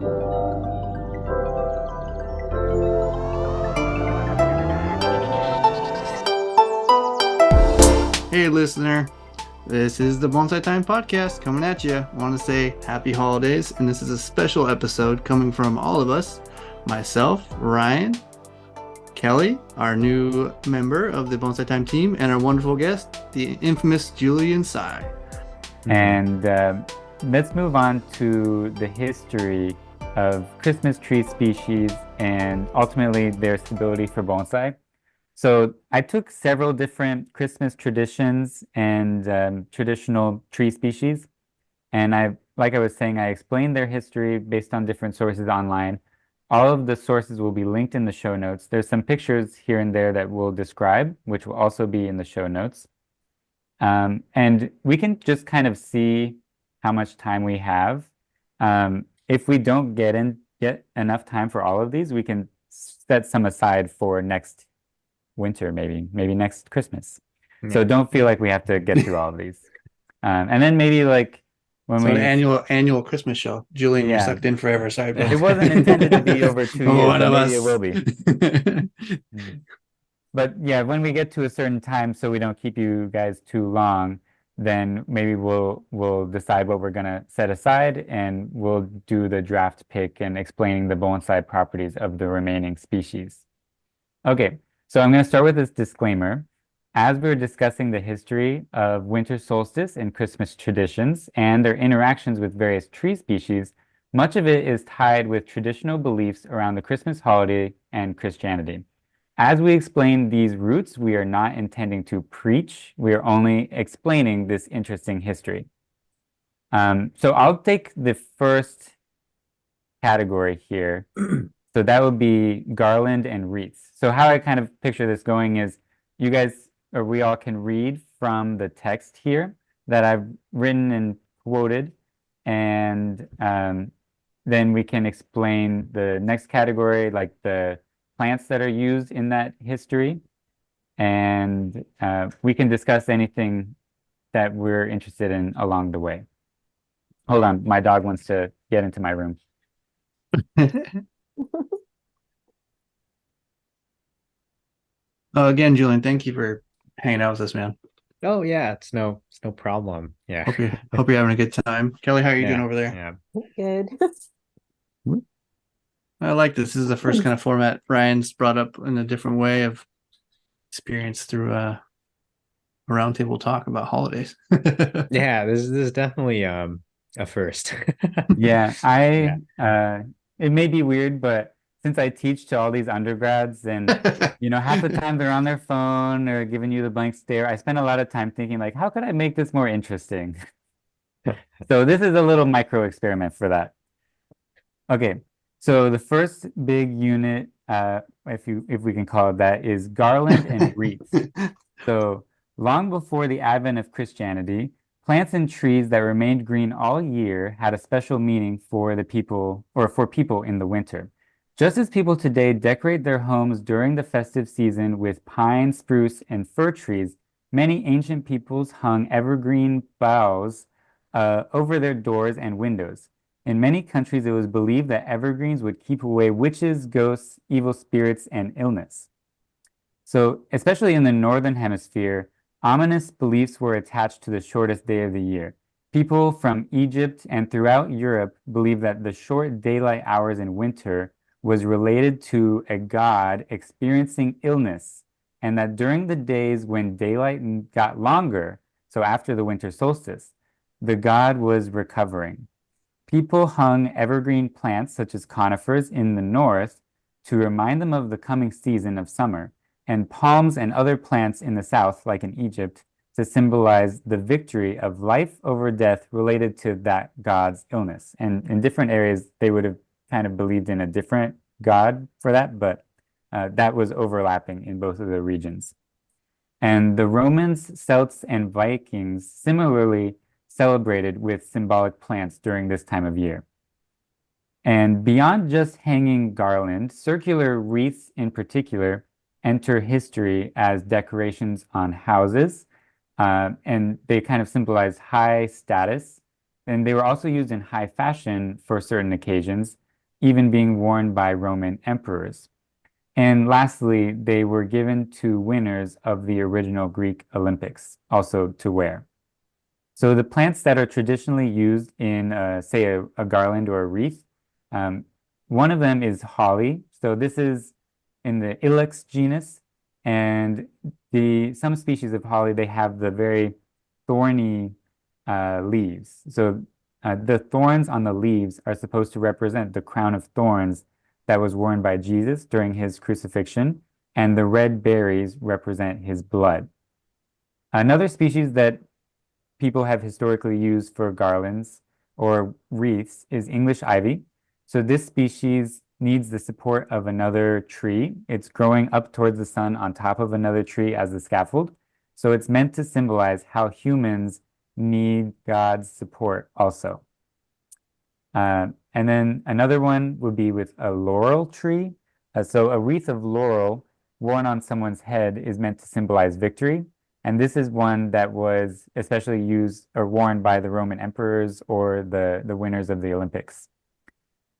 Hey, listener. This is the Bonsai Time Podcast coming at you. I want to say happy holidays, and this is a special episode coming from all of us. Myself, Ryan, Kelly, our new member of the Bonsai Time team, and our wonderful guest, the infamous Julian Tsai. And let's move on to the history of Christmas tree species and ultimately their stability for bonsai. So I took several different Christmas traditions and traditional tree species, and like I was saying, I explained their history based on different sources online. All of the sources will be linked in the show notes. There's some pictures here and there that we'll describe, which will also be in the show notes. And we can just kind of see how much time we have. If we don't get enough time for all of these, we can set some aside for next winter, maybe next Christmas. Yeah. So don't feel like we have to get through all of these. And then maybe like when an annual Christmas show. Julian, you're sucked in forever. Sorry, bro. It wasn't intended to be over 2 years, but maybe it will be. But yeah, when we get to a certain time, so we don't keep you guys too long, then maybe we'll decide what we're gonna set aside, and we'll do the draft pick and explaining the bonsai properties of the remaining species. Okay. So I'm going to start with this disclaimer. As we're discussing the history of winter solstice and Christmas traditions and their interactions with various tree species, much of it is tied with traditional beliefs around the Christmas holiday and Christianity. As we explain these roots, we are not intending to preach. We are only explaining this interesting history. So I'll take the first category here. So that would be garland and wreaths. So how I kind of picture this going is you guys, or we all can read from the text here that I've written and quoted, and then we can explain the next category, like the plants that are used in that history, and we can discuss anything that we're interested in along the way. Hold on, my dog wants to get into my room. Again, Julian, thank you for hanging out with us, man. Oh yeah, it's no problem. Yeah. Hope you're having a good time. Kelly, how are you doing over there? Yeah. Good. I like this. This is the first kind of format Ryan's brought up in a different way of experience through a roundtable talk about holidays. Yeah, this is definitely a first. Yeah, it may be weird, but since I teach to all these undergrads and half the time they're on their phone or giving you the blank stare, I spend a lot of time thinking like, how could I make this more interesting? So this is a little micro experiment for that. Okay, so the first big unit, if we can call it that, is garland and wreaths. So long before the advent of Christianity, plants and trees that remained green all year had a special meaning for the people, or for people in the winter. Just as people today decorate their homes during the festive season with pine, spruce, and fir trees, many ancient peoples hung evergreen boughs over their doors and windows. In many countries, it was believed that evergreens would keep away witches, ghosts, evil spirits, and illness. So, especially in the northern hemisphere, ominous beliefs were attached to the shortest day of the year. People from Egypt and throughout Europe believed that the short daylight hours in winter was related to a god experiencing illness, and that during the days when daylight got longer, so after the winter solstice, the god was recovering. People hung evergreen plants such as conifers in the north to remind them of the coming season of summer, and palms and other plants in the south, like in Egypt, to symbolize the victory of life over death related to that god's illness. And in different areas, they would have kind of believed in a different god for that, but that was overlapping in both of the regions. And the Romans, Celts, and Vikings similarly celebrated with symbolic plants during this time of year. And beyond just hanging garland, circular wreaths in particular enter history as decorations on houses, and they kind of symbolize high status. And they were also used in high fashion for certain occasions, even being worn by Roman emperors. And lastly, they were given to winners of the original Greek Olympics, also to wear. So the plants that are traditionally used in, say, a garland or a wreath, one of them is holly. So this is in the Ilex genus, and some species of holly, they have the very thorny leaves. So the thorns on the leaves are supposed to represent the crown of thorns that was worn by Jesus during his crucifixion, and the red berries represent his blood. Another species that people have historically used for garlands or wreaths is English ivy. So this species needs the support of another tree. It's growing up towards the sun on top of another tree as the scaffold. So it's meant to symbolize how humans need God's support also. And then another one would be with a laurel tree. So a wreath of laurel worn on someone's head is meant to symbolize victory. And this is one that was especially used or worn by the Roman emperors or the winners of the Olympics.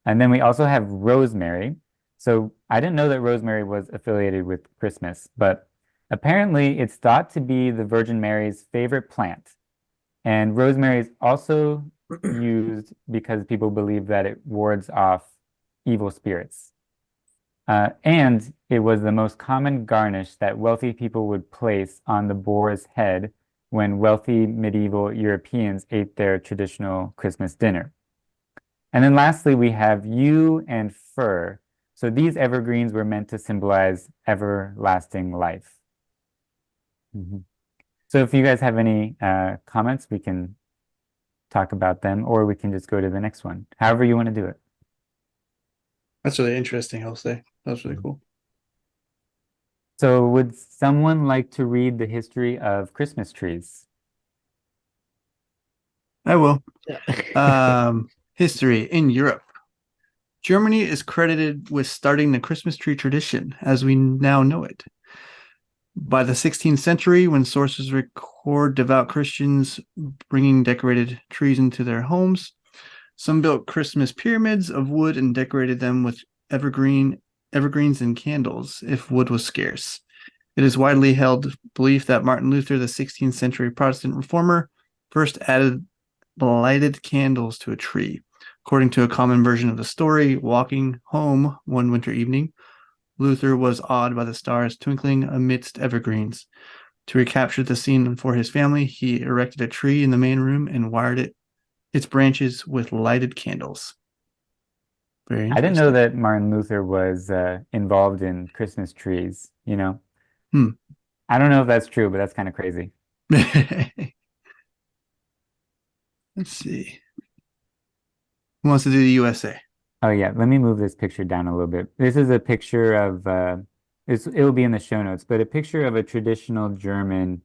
And then we also have rosemary. So I didn't know that rosemary was affiliated with Christmas, but apparently it's thought to be the Virgin Mary's favorite plant. And rosemary is also used because people believe that it wards off evil spirits. And it was the most common garnish that wealthy people would place on the boar's head when wealthy medieval Europeans ate their traditional Christmas dinner. And then lastly, we have yew and fir. So these evergreens were meant to symbolize everlasting life. So if you guys have any comments, we can talk about them, or we can just go to the next one. However you want to do it. That's really interesting, I'll say. That's really cool. So would someone like to read the history of Christmas trees? I will. History in Europe. Germany is credited with starting the Christmas tree tradition as we now know it. By the 16th century, when sources record devout Christians bringing decorated trees into their homes, some built Christmas pyramids of wood and decorated them with evergreens and candles if wood was scarce. It is widely held belief that Martin Luther, the 16th century Protestant reformer, first added lighted candles to a tree. According to a common version of the story, walking home one winter evening, Luther was awed by the stars twinkling amidst evergreens. To recapture the scene for his family, he erected a tree in the main room and wired its branches with lighted candles. Very interesting. I didn't know that Martin Luther was involved in Christmas trees, you know? I don't know if that's true, but that's kind of crazy. Let's see. Who wants to do the USA? Oh yeah, let me move this picture down a little bit. This is a picture of it'll be in the show notes, but a picture of a traditional German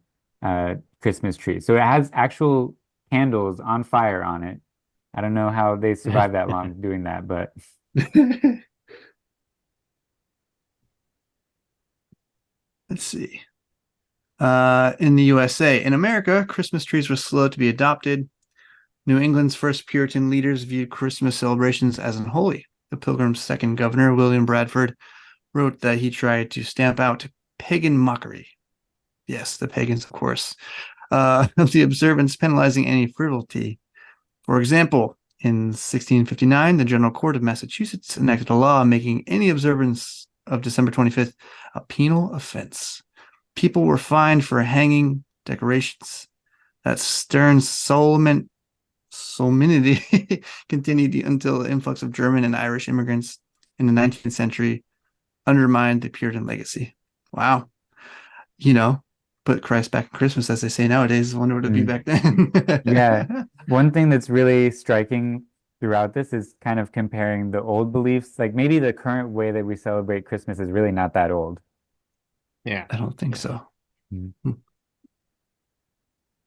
Christmas tree. So it has actual candles on fire on it. I don't know how they survived that long doing that, but let's see. In the USA, in America, Christmas trees were slow to be adopted. New England's first Puritan leaders viewed Christmas celebrations as unholy. The Pilgrims' second governor, William Bradford, wrote that he tried to stamp out pagan mockery. Yes, the pagans, of course, of the observance, penalizing any frivolity. For example, in 1659, the General Court of Massachusetts enacted a law making any observance of December 25th a penal offense. People were fined for hanging decorations. That stern solemnity continued until the influx of German and Irish immigrants in the 19th century undermined the Puritan legacy. Wow. You know, put Christ back in Christmas, as they say nowadays. I wonder what it'd be back then. Yeah. One thing that's really striking throughout this is kind of comparing the old beliefs. Like maybe the current way that we celebrate Christmas is really not that old. Yeah. I don't think so. Mm-hmm.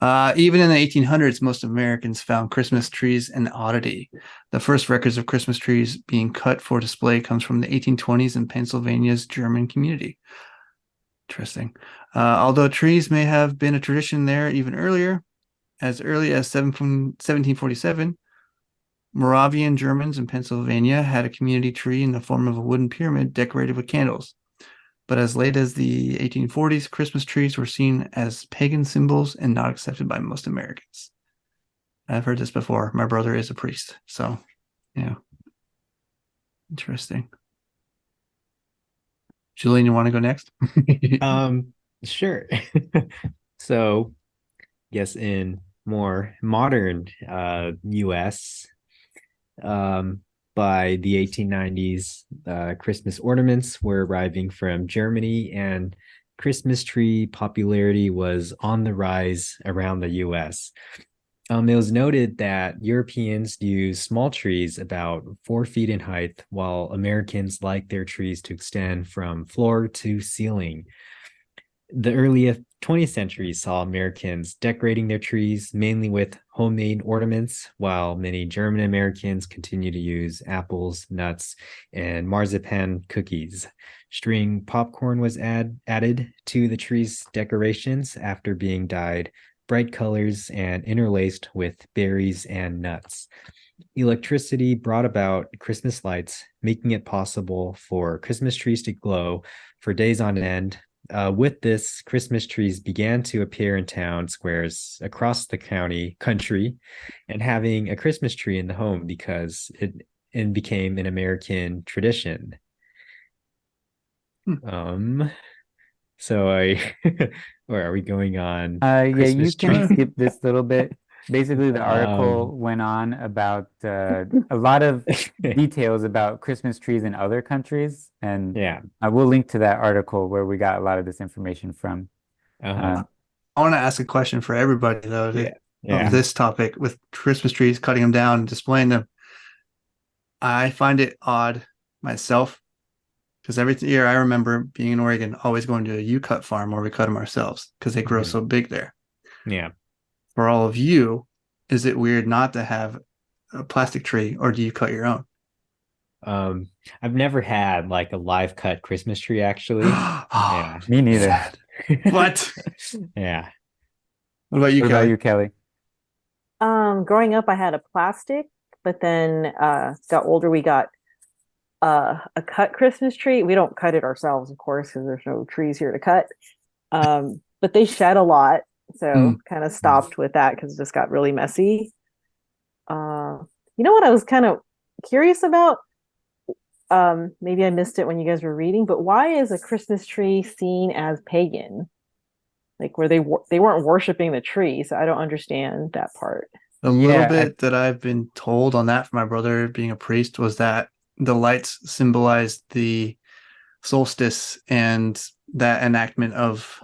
Even in the 1800s, most Americans found Christmas trees an oddity. The first records of Christmas trees being cut for display comes from the 1820s in Pennsylvania's German community. Interesting. Although trees may have been a tradition there even earlier, as early as 1747, Moravian Germans in Pennsylvania had a community tree in the form of a wooden pyramid decorated with candles. But as late as the 1840s, Christmas trees were seen as pagan symbols and not accepted by most Americans. I've heard this before. My brother is a priest. So, yeah. Interesting. Julian, you want to go next? Sure. So, yes, in more modern US, by the 1890s, Christmas ornaments were arriving from Germany, and Christmas tree popularity was on the rise around the US. It was noted that Europeans use small trees about 4 feet in height, while Americans like their trees to extend from floor to ceiling. The early 20th century saw Americans decorating their trees mainly with homemade ornaments, while many German Americans continue to use apples, nuts, and marzipan cookies. String popcorn was added to the tree's decorations after being dyed bright colors and interlaced with berries and nuts. Electricity brought about Christmas lights, making it possible for Christmas trees to glow for days on end. With this, Christmas trees began to appear in town squares across the country, and having a Christmas tree in the home because it became an American tradition. So where are we going on? Yeah, you Christmas can tree? skip this little bit. Basically, the article went on about a lot of details about Christmas trees in other countries, and Yeah. I will link to that article where we got a lot of this information from. Uh-huh. I want to ask a question for everybody, though, Yeah. of this topic with Christmas trees, cutting them down and displaying them. I find it odd myself because every year I remember being in Oregon, always going to a U-cut farm where we cut them ourselves because they grow so big there. Yeah. For all of you, is it weird not to have a plastic tree, or do you cut your own? I've never had like a live cut Christmas tree actually. Yeah. Me neither. Sad. What? Yeah. What about you, What about Kelly? you, Kelly? Growing up, I had a plastic, but then got older, we got a cut Christmas tree. We don't cut it ourselves, of course, because there's no trees here to cut. But they shed a lot, so kind of stopped with that because it just got really messy. You know what I was kind of curious about? Maybe I missed it when you guys were reading, but why is a Christmas tree seen as pagan? Like where they weren't worshiping the tree, so I don't understand that part. A little bit that I've been told on that from my brother being a priest was that the lights symbolized the solstice and that enactment of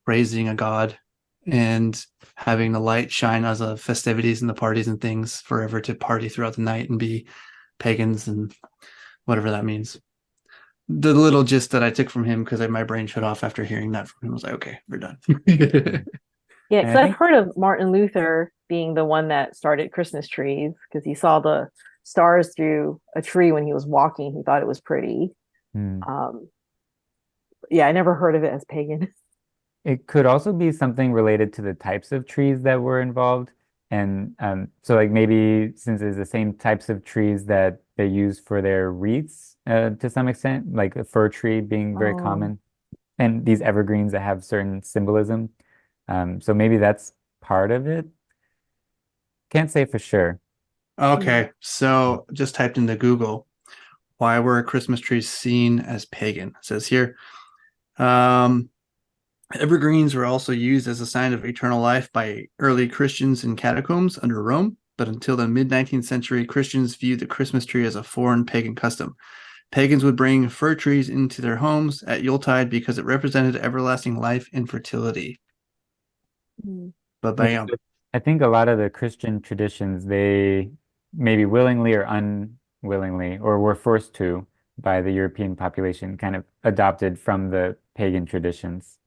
praising a god and having the light shine as a festivities and the parties and things forever to party throughout the night and be pagans and whatever that means. The little gist that I took from him, because my brain shut off after hearing that from him, was like, okay, we're done. Yeah, because I've heard of Martin Luther being the one that started Christmas trees because he saw the stars through a tree when he was walking. He thought it was pretty. Yeah, I never heard of it as pagan. It could also be something related to the types of trees that were involved. And so like maybe since it's the same types of trees that they use for their wreaths to some extent, like a fir tree being very common, and these evergreens that have certain symbolism. So maybe that's part of it. Can't say for sure. Okay, so just typed into Google, why were Christmas trees seen as pagan? It says here, evergreens were also used as a sign of eternal life by early Christians in catacombs under Rome, but until the mid-19th century, Christians viewed the Christmas tree as a foreign pagan custom. Pagans would bring fir trees into their homes at Yuletide because it represented everlasting life and fertility. But bam. I think a lot of the Christian traditions, they maybe willingly or unwillingly, or were forced to by the European population, kind of adopted from the pagan traditions.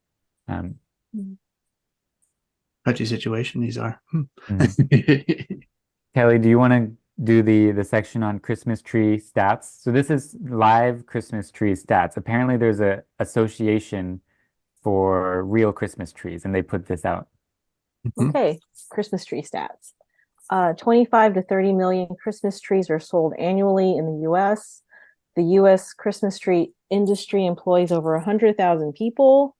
Touchy situation these are. Kelly, do you want to do the section on Christmas tree stats? So this is live Christmas tree stats. Apparently there's a association for real Christmas trees, and they put this out. Okay, Christmas tree stats. 25 to 30 million Christmas trees are sold annually in the U.S. The U.S. Christmas tree industry employs over 100,000 people.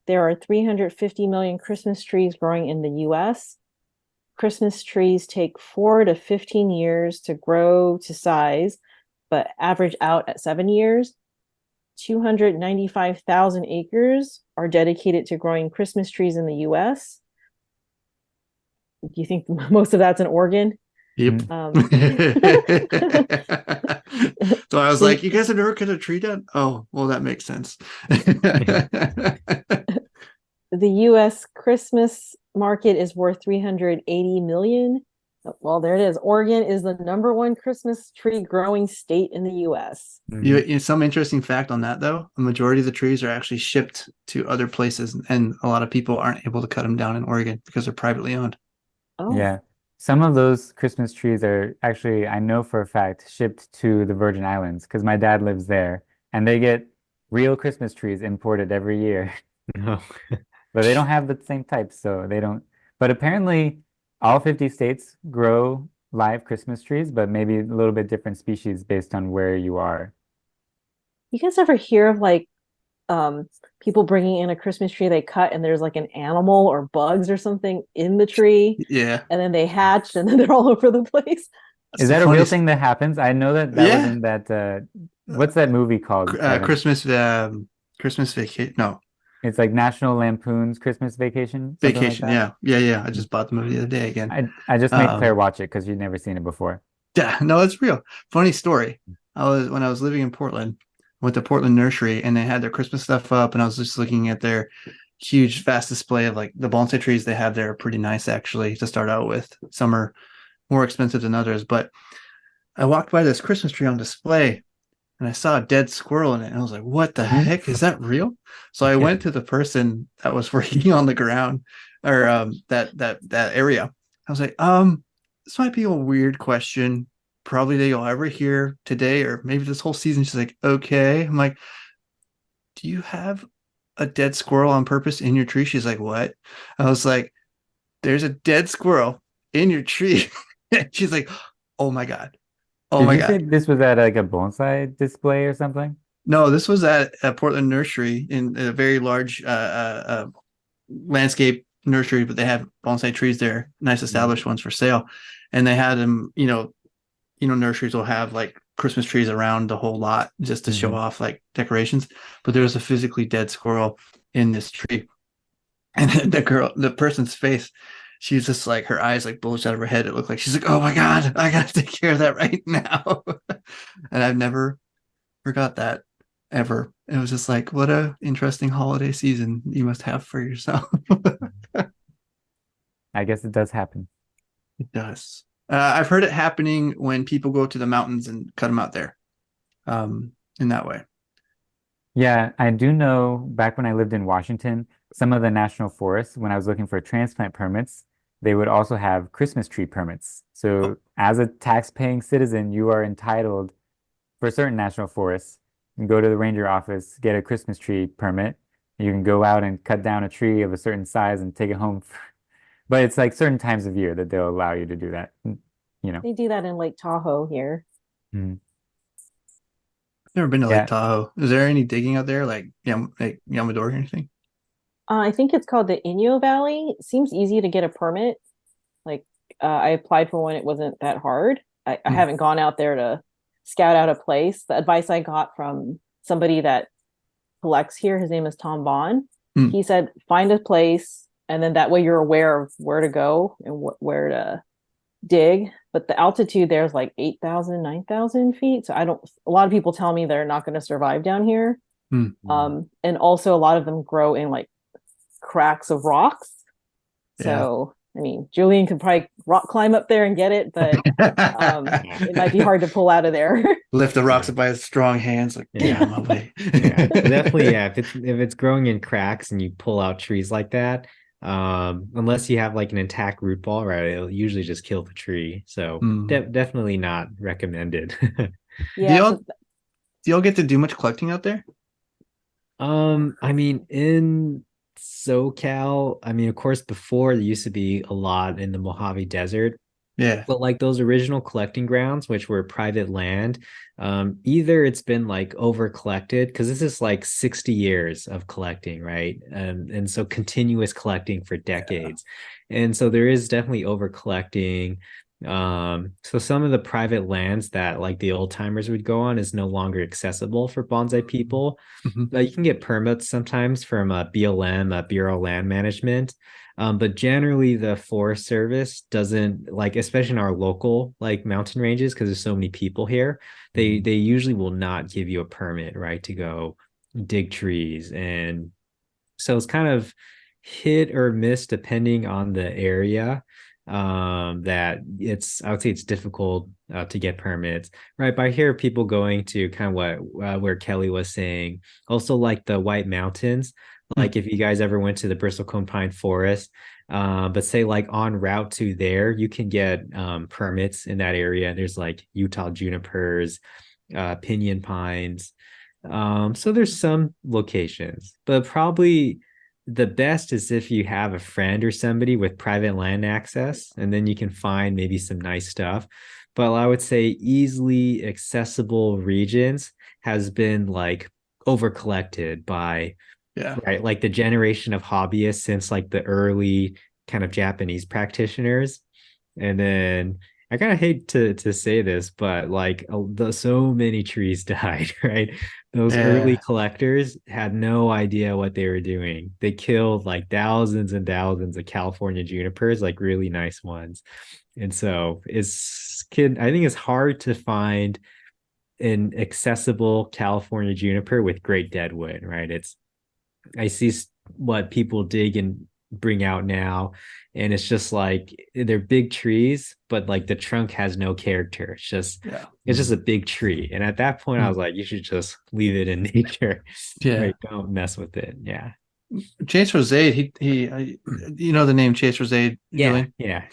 There are 350 million Christmas trees growing in the U.S. Christmas trees take 4 to 15 years to grow to size, but average out at 7 years. 295,000 acres are dedicated to growing Christmas trees in the U.S. Do you think most of that's in Oregon? Yep. So I was like, you guys have never cut a tree down? Oh, well, that makes sense. The U.S. Christmas market is worth 380 million. Well, there it is. Oregon is the number one Christmas tree growing state in the U.S. Some interesting fact on that, though, a majority of the trees are actually shipped to other places, and a lot of people aren't able to cut them down in Oregon because they're privately owned. Oh, Yeah. Some of those Christmas trees are actually, I know for a fact, shipped to the Virgin Islands because my dad lives there and they get real Christmas trees imported every year. No. But they don't have the same types, so they don't. But apparently, all 50 states grow live Christmas trees, but maybe a little bit different species based on where you are. you guys ever hear of like people bringing in a Christmas tree they cut and there's like an animal or bugs or something in the tree, Yeah. and then they hatched and then they're all over the place? Is that a real thing that happens? I know that was Yeah. in that what's that movie called, Kevin? Christmas vacation. No, It's like National Lampoon's Christmas Vacation, something like vacation. that. Yeah. I just bought the movie the other day again. I just made Claire watch it because you'd never seen it before. Yeah, no, it's real. Funny story. When I was living in Portland, went to Portland Nursery, and they had their Christmas stuff up, and I was just looking at their huge, vast display of like the bonsai trees they have there are pretty nice actually to start out with. Some are more expensive than others, but I walked by this Christmas tree on display and I saw a dead squirrel in it, and I was like, "What the heck? Is that real?" So I went to the person that was working on the ground or that area. I was like, this might be a weird question. Probably that you'll ever hear today, or maybe this whole season." She's like, "Okay." I'm like, "Do you have a dead squirrel on purpose in your tree?" She's like, "What?" I was like, "There's a dead squirrel in your tree." She's like, "Oh my God. Oh Did my you God." say this was at like a bonsai display or something? No, this was at a Portland Nursery in a very large landscape nursery, but they have bonsai trees there, nice established ones for sale. And they had them, nurseries will have like Christmas trees around the whole lot just to show off like decorations. But there was a physically dead squirrel in this tree. And the person's face, she's just like, her eyes like bulged out of her head. It looked like she's like, "Oh my God, I gotta take care of that right now." And I've never forgot that ever. It was just like, what a interesting holiday season you must have for yourself. I guess it does happen. It does. I've heard it happening when people go to the mountains and cut them out there, in that way. Yeah, I do know back when I lived in Washington, some of the national forests, when I was looking for transplant permits, they would also have Christmas tree permits. So as a tax-paying citizen, you are entitled for certain national forests. You can go to the ranger office, get a Christmas tree permit. You can go out and cut down a tree of a certain size and take it home. But it's like certain times of year that they'll allow you to do that, They do that in Lake Tahoe here. Mhm. I've never been to Yeah. Lake Tahoe. Is there any digging out there, like Yamador or anything? I think it's called the Inyo Valley. It seems easy to get a permit. Like I applied for one. It wasn't that hard. I haven't gone out there to scout out a place. The advice I got from somebody that collects here, his name is Tom Bond. He said, find a place, and then that way you're aware of where to go and where to dig. But the altitude there is like 8,000, 9,000 feet. So a lot of people tell me they're not going to survive down here. And also a lot of them grow in like cracks of rocks. So, I mean, Julian could probably rock climb up there and get it, but it might be hard to pull out of there. Lift the rocks up by his strong hands, like, "Yeah, I'm away." Definitely, yeah. If it's growing in cracks and you pull out trees like that, unless you have like an intact root ball, right, it'll usually just kill the tree. So definitely not recommended. Yeah. Do y'all get to do much collecting out there? I mean, in SoCal, I mean, of course, before there used to be a lot in the Mojave Desert. Yeah. But like those original collecting grounds, which were private land, either it's been like over collected because this is like 60 years of collecting, right? And so continuous collecting for decades. And so there is definitely over collecting. So some of the private lands that like the old timers would go on is no longer accessible for bonsai people. Mhm. You can get permits sometimes from BLM, Bureau of Land Management. But generally the Forest Service doesn't like, especially in our local like mountain ranges, because there's so many people here, they usually will not give you a permit, right, to go dig trees. And so it's kind of hit or miss depending on the area. That it's, I would say it's difficult to get permits, right? But I hear people going to kind of what where Kelly was saying, also like the White Mountains. Like if you guys ever went to the Bristlecone Pine Forest, but say like en route to there, you can get permits in that area. There's like Utah junipers, pinyon pines. So there's some locations, but probably the best is if you have a friend or somebody with private land access, and then you can find maybe some nice stuff. But I would say easily accessible regions has been like over collected by, right, like the generation of hobbyists since like the early kind of Japanese practitioners. And then I kind of hate to say this, but like so many trees died, right? Those early collectors had no idea what they were doing. They killed like thousands and thousands of California junipers, like really nice ones. And so I think it's hard to find an accessible California juniper with great deadwood, right? I see what people dig and bring out now, and it's just like they're big trees, but like the trunk has no character. It's just a big tree. And at that point, I was like, you should just leave it in nature. Right? Don't mess with it. Yeah. Chase Rosade, he you know the name Chase Rosade, Julian? Yeah.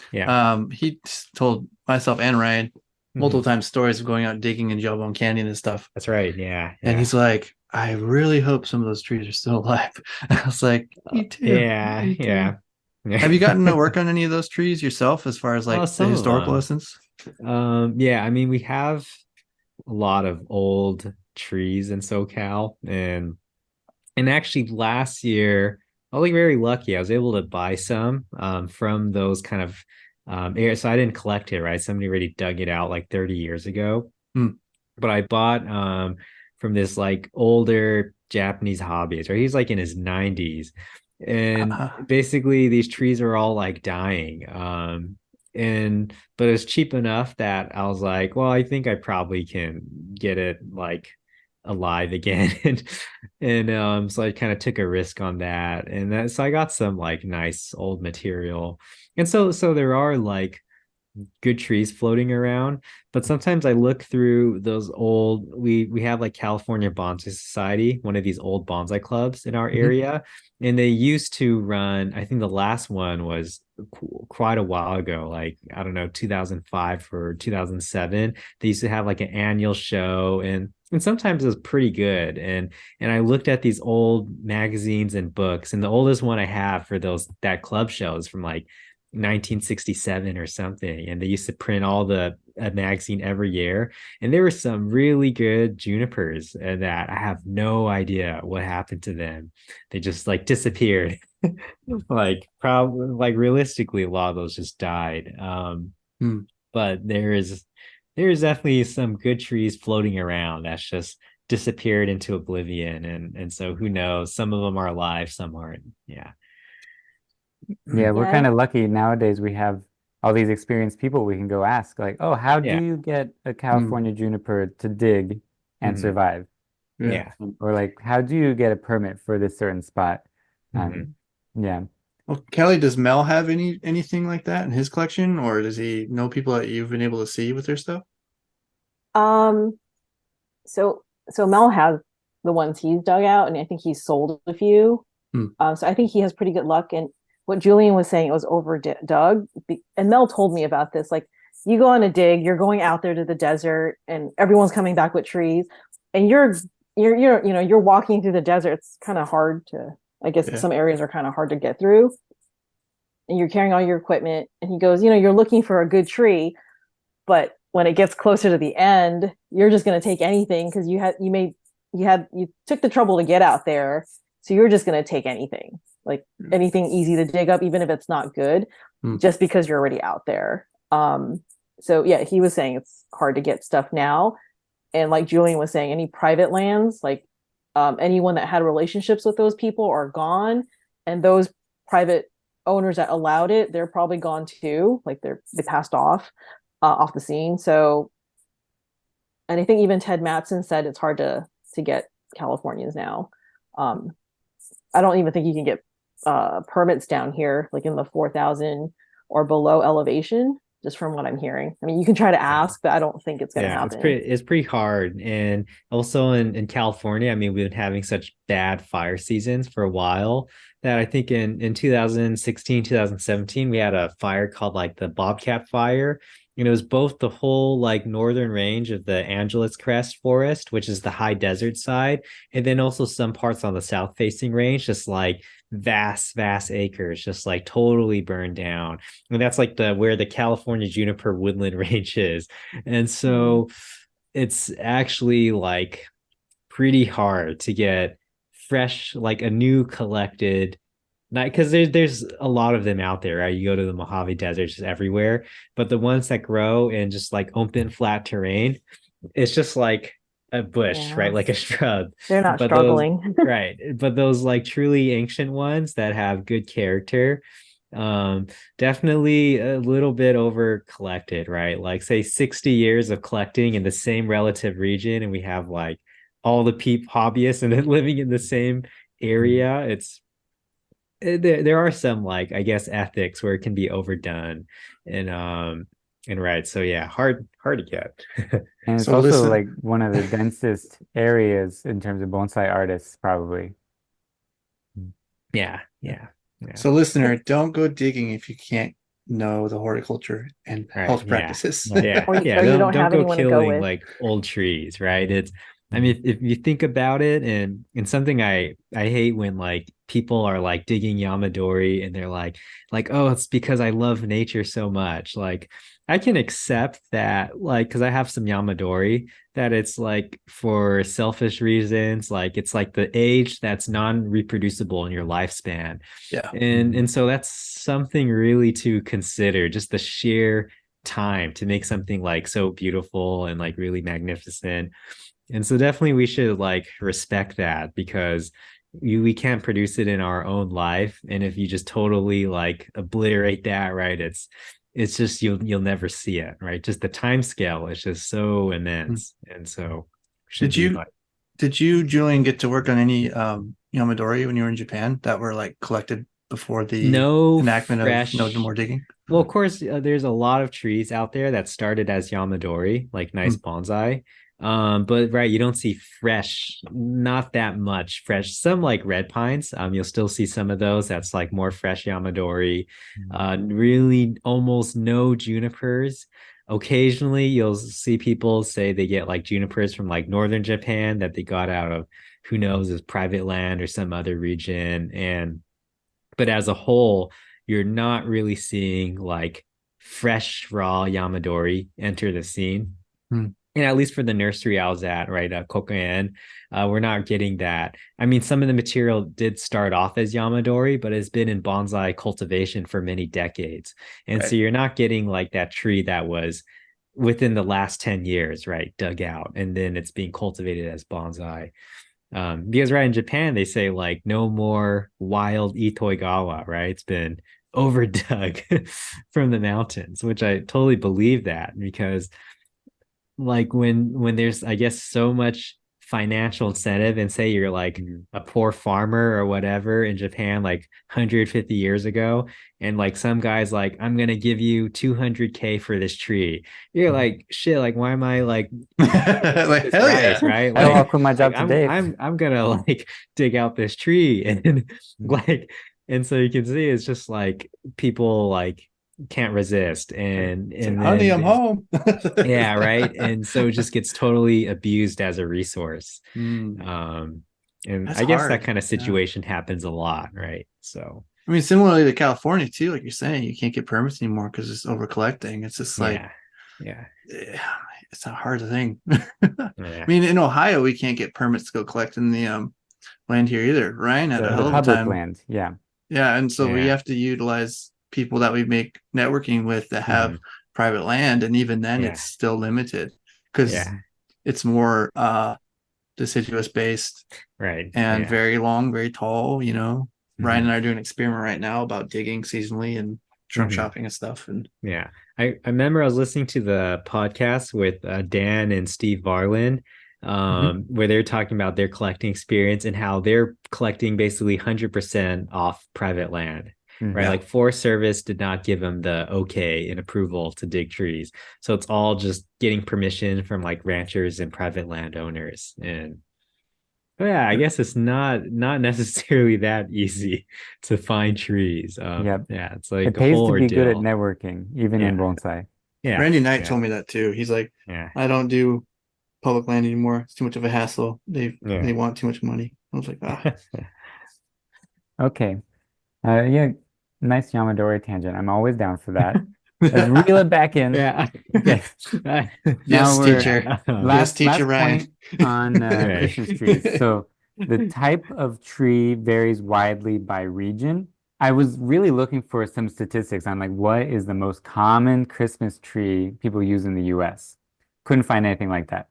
He told myself and Ryan multiple times stories of going out digging in Jawbone Canyon and stuff. That's right. Yeah. And he's like, I really hope some of those trees are still alive. I was like, me too. Yeah. Me too. Yeah. Have you gotten to work on any of those trees yourself as far as like the historical essence? Yeah, I mean, we have a lot of old trees in SoCal, and actually last year I was very lucky. I was able to buy some from those kind of areas. So I didn't collect it, right? Somebody already dug it out like 30 years ago. But I bought from this like older Japanese hobbyist, right? He's like in his 90s. And basically these trees are all like dying. But it's cheap enough that I was like, well, I think I probably can get it like alive again. and so I kind of took a risk on that. And so I got some like nice old material. And so there are like good trees floating around, but sometimes I look through those old, we have like California Bonsai Society, one of these old bonsai clubs in our area, and they used to run, I think the last one was quite a while ago, like I don't know, 2005 or 2007. They used to have like an annual show, and sometimes it was pretty good. And I looked at these old magazines and books, and the oldest one I have for that club show is from like 1967 or something, and they used to print all a magazine every year, and there were some really good junipers that I have no idea what happened to them. They just like disappeared. Like probably, like realistically a lot of those just died. But there's definitely some good trees floating around that's just disappeared into oblivion, and so who knows, some of them are alive, some aren't. Yeah, we're kind of lucky nowadays. We have all these experienced people we can go ask, like, oh, how do you get a California juniper to dig and survive? Or like, how do you get a permit for this certain spot? Yeah. Well, Kelly, does Mel have anything like that in his collection, or does he know people that you've been able to see with their stuff? So Mel has the ones he's dug out, and I think he's sold a few. So I think he has pretty good luck. And what Julian was saying, it was over dug. And Mel told me about this. Like, you go on a dig, you're going out there to the desert, and everyone's coming back with trees, and you're walking through the desert. It's kind of hard to, I guess some areas are kind of hard to get through. and you're carrying all your equipment. And he goes, you're looking for a good tree, but when it gets closer to the end, you're just going to take anything because you took the trouble to get out there. So you're just going to take anything, like anything easy to dig up, even if it's not good, just because you're already out there. So yeah, he was saying it's hard to get stuff now. And like Julian was saying, any private lands, like anyone that had relationships with those people are gone. And those private owners that allowed it, they're probably gone too. Like they passed off the scene. So, and I think even Ted Mattson said it's hard to get Californians now. I don't even think you can get permits down here, like in the 4,000 or below elevation, just from what I'm hearing. I mean, you can try to ask, but I don't think it's going to happen. It's pretty hard. And also in California, I mean, we've been having such bad fire seasons for a while that I think in 2016, 2017, we had a fire called like the Bobcat Fire. And it was both the whole like northern range of the Angeles Crest Forest, which is the high desert side, and then also some parts on the south facing range, just like vast acres, just like totally burned down. And that's like where the California juniper woodland range is. And so it's actually like pretty hard to get fresh, like a new collected, because there's a lot of them out there, right? You go to the Mojave Desert, just everywhere, but the ones that grow in just like open flat terrain, it's just like a bush, right? Like a shrub. They're not struggling. Right. But those like truly ancient ones that have good character, definitely a little bit over collected, right? Like say 60 years of collecting in the same relative region, and we have like all the hobbyists and then living in the same area. There are some like, I guess, ethics where it can be overdone, and right. So yeah, hard to get. And it's also like one of the densest areas in terms of bonsai artists, probably. Yeah. So listener, don't go digging if you can't know the horticulture and health practices. Yeah. Don't go killing like old trees, right? I mean, if you think about it, and something I hate when like people are like digging Yamadori and they're like, oh, it's because I love nature so much. Like I can accept that, like, because I have some Yamadori, that it's like for selfish reasons, like it's like the age that's non-reproducible in your lifespan. Yeah. And so that's something really to consider, just the sheer time to make something like so beautiful and like really magnificent. And so definitely we should like respect that, because we can't produce it in our own life. And if you just totally like obliterate that, right, it's just you'll never see it, right? Just the time scale is just so immense. And so did you Julian get to work on any Yamadori when you were in Japan that were like collected before the enactment of no more digging? Well, of course, there's a lot of trees out there that started as Yamadori, like nice bonsai. But right, you don't see fresh, not that much fresh. Some like red pines, you'll still see some of those. That's like more fresh Yamadori. Really almost no junipers. Occasionally you'll see people say they get like junipers from like northern Japan that they got out of, who knows, is private land or some other region. But as a whole, you're not really seeing like fresh raw Yamadori enter the scene. And at least for the nursery I was at, right, Kokoen, we're not getting that. I mean, some of the material did start off as Yamadori, but it's been in bonsai cultivation for many decades. And so you're not getting like that tree that was within the last 10 years, right, dug out, and then it's being cultivated as bonsai. Because right in Japan, they say like no more wild Itoigawa, right? It's been overdug from the mountains, which I totally believe that, because like when there's, I guess, so much financial incentive, and say you're like a poor farmer or whatever in Japan like 150 years ago, and like some guy's like, I'm gonna give you 200K for this tree, you're like, shit, like why am I like like hell yeah, right? Like, I'll quit my like, job today. I'm gonna like dig out this tree, and like, and so you can see it's just like people like can't resist, and honey, I'm home. Yeah, right. And so it just gets totally abused as a resource. And That's I guess hard. that kind of situation happens a lot, right? So I mean, similarly to California too, like you're saying, you can't get permits anymore because it's over collecting. It's just like, Yeah. it's a hard thing. I Yeah. mean, in Ohio, we can't get permits to go collect in the land here either. Ryan had a The hell of a public time. land, yeah. Yeah, and so we Yeah. have to utilize people that we make networking with that have Mhm. private land, and even then, Yeah. it's still limited because Yeah. it's more deciduous based Right. and Yeah. very long, very tall. Ryan Mhm. and I are doing an experiment right now about digging seasonally and drum Mhm. shopping and stuff. And Yeah. I remember I was listening to the podcast with Dan and Steve Varlin, where they're talking about their collecting experience and how they're collecting basically 100% off private land, right? Yeah. Like Forest Service did not give them the okay and approval to dig trees. So it's all just getting permission from like ranchers and private landowners. And yeah, I guess it's not necessarily that easy to find trees. Yep. Yeah, it's It like a pays whole to be good at ordeal. networking, even in Yeah. bonsai. Yeah. Randy Knight Yeah. told me that too. He's like, Yeah. I don't do public land anymore. It's too much of a hassle. They Yeah. want too much money. I was like, Okay. Yeah, nice Yamadori tangent. I'm always down for that. Let's reel it back in. Yeah. Okay. Now yes, we're teacher. Yes, last teacher Ryan. point on Right. Christmas trees. So the type of tree varies widely by region. I was really looking for some statistics on like what is the most common Christmas tree people use in the US. Couldn't find anything like that.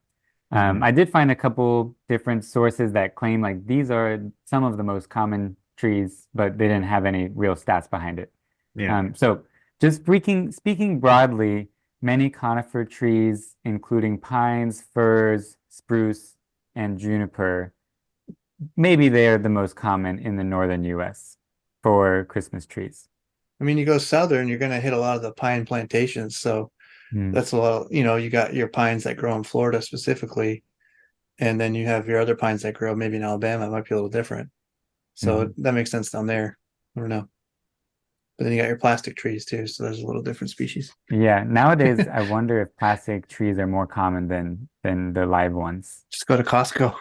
I did find a couple different sources that claim like these are some of the most common trees, but they didn't have any real stats behind it. Yeah. So just speaking broadly, many conifer trees, including pines, firs, spruce, and juniper, maybe they're the most common in the northern US for Christmas trees. I mean, you go southern, you're going to hit a lot of the pine plantations. So that's a lot. You got your pines that grow in Florida specifically, and then you have your other pines that grow maybe in Alabama. It might be a little different. So that makes sense down there. I don't know. But then you got your plastic trees too. So there's a little different species. Yeah, nowadays I wonder if plastic trees are more common than the live ones. Just go to Costco.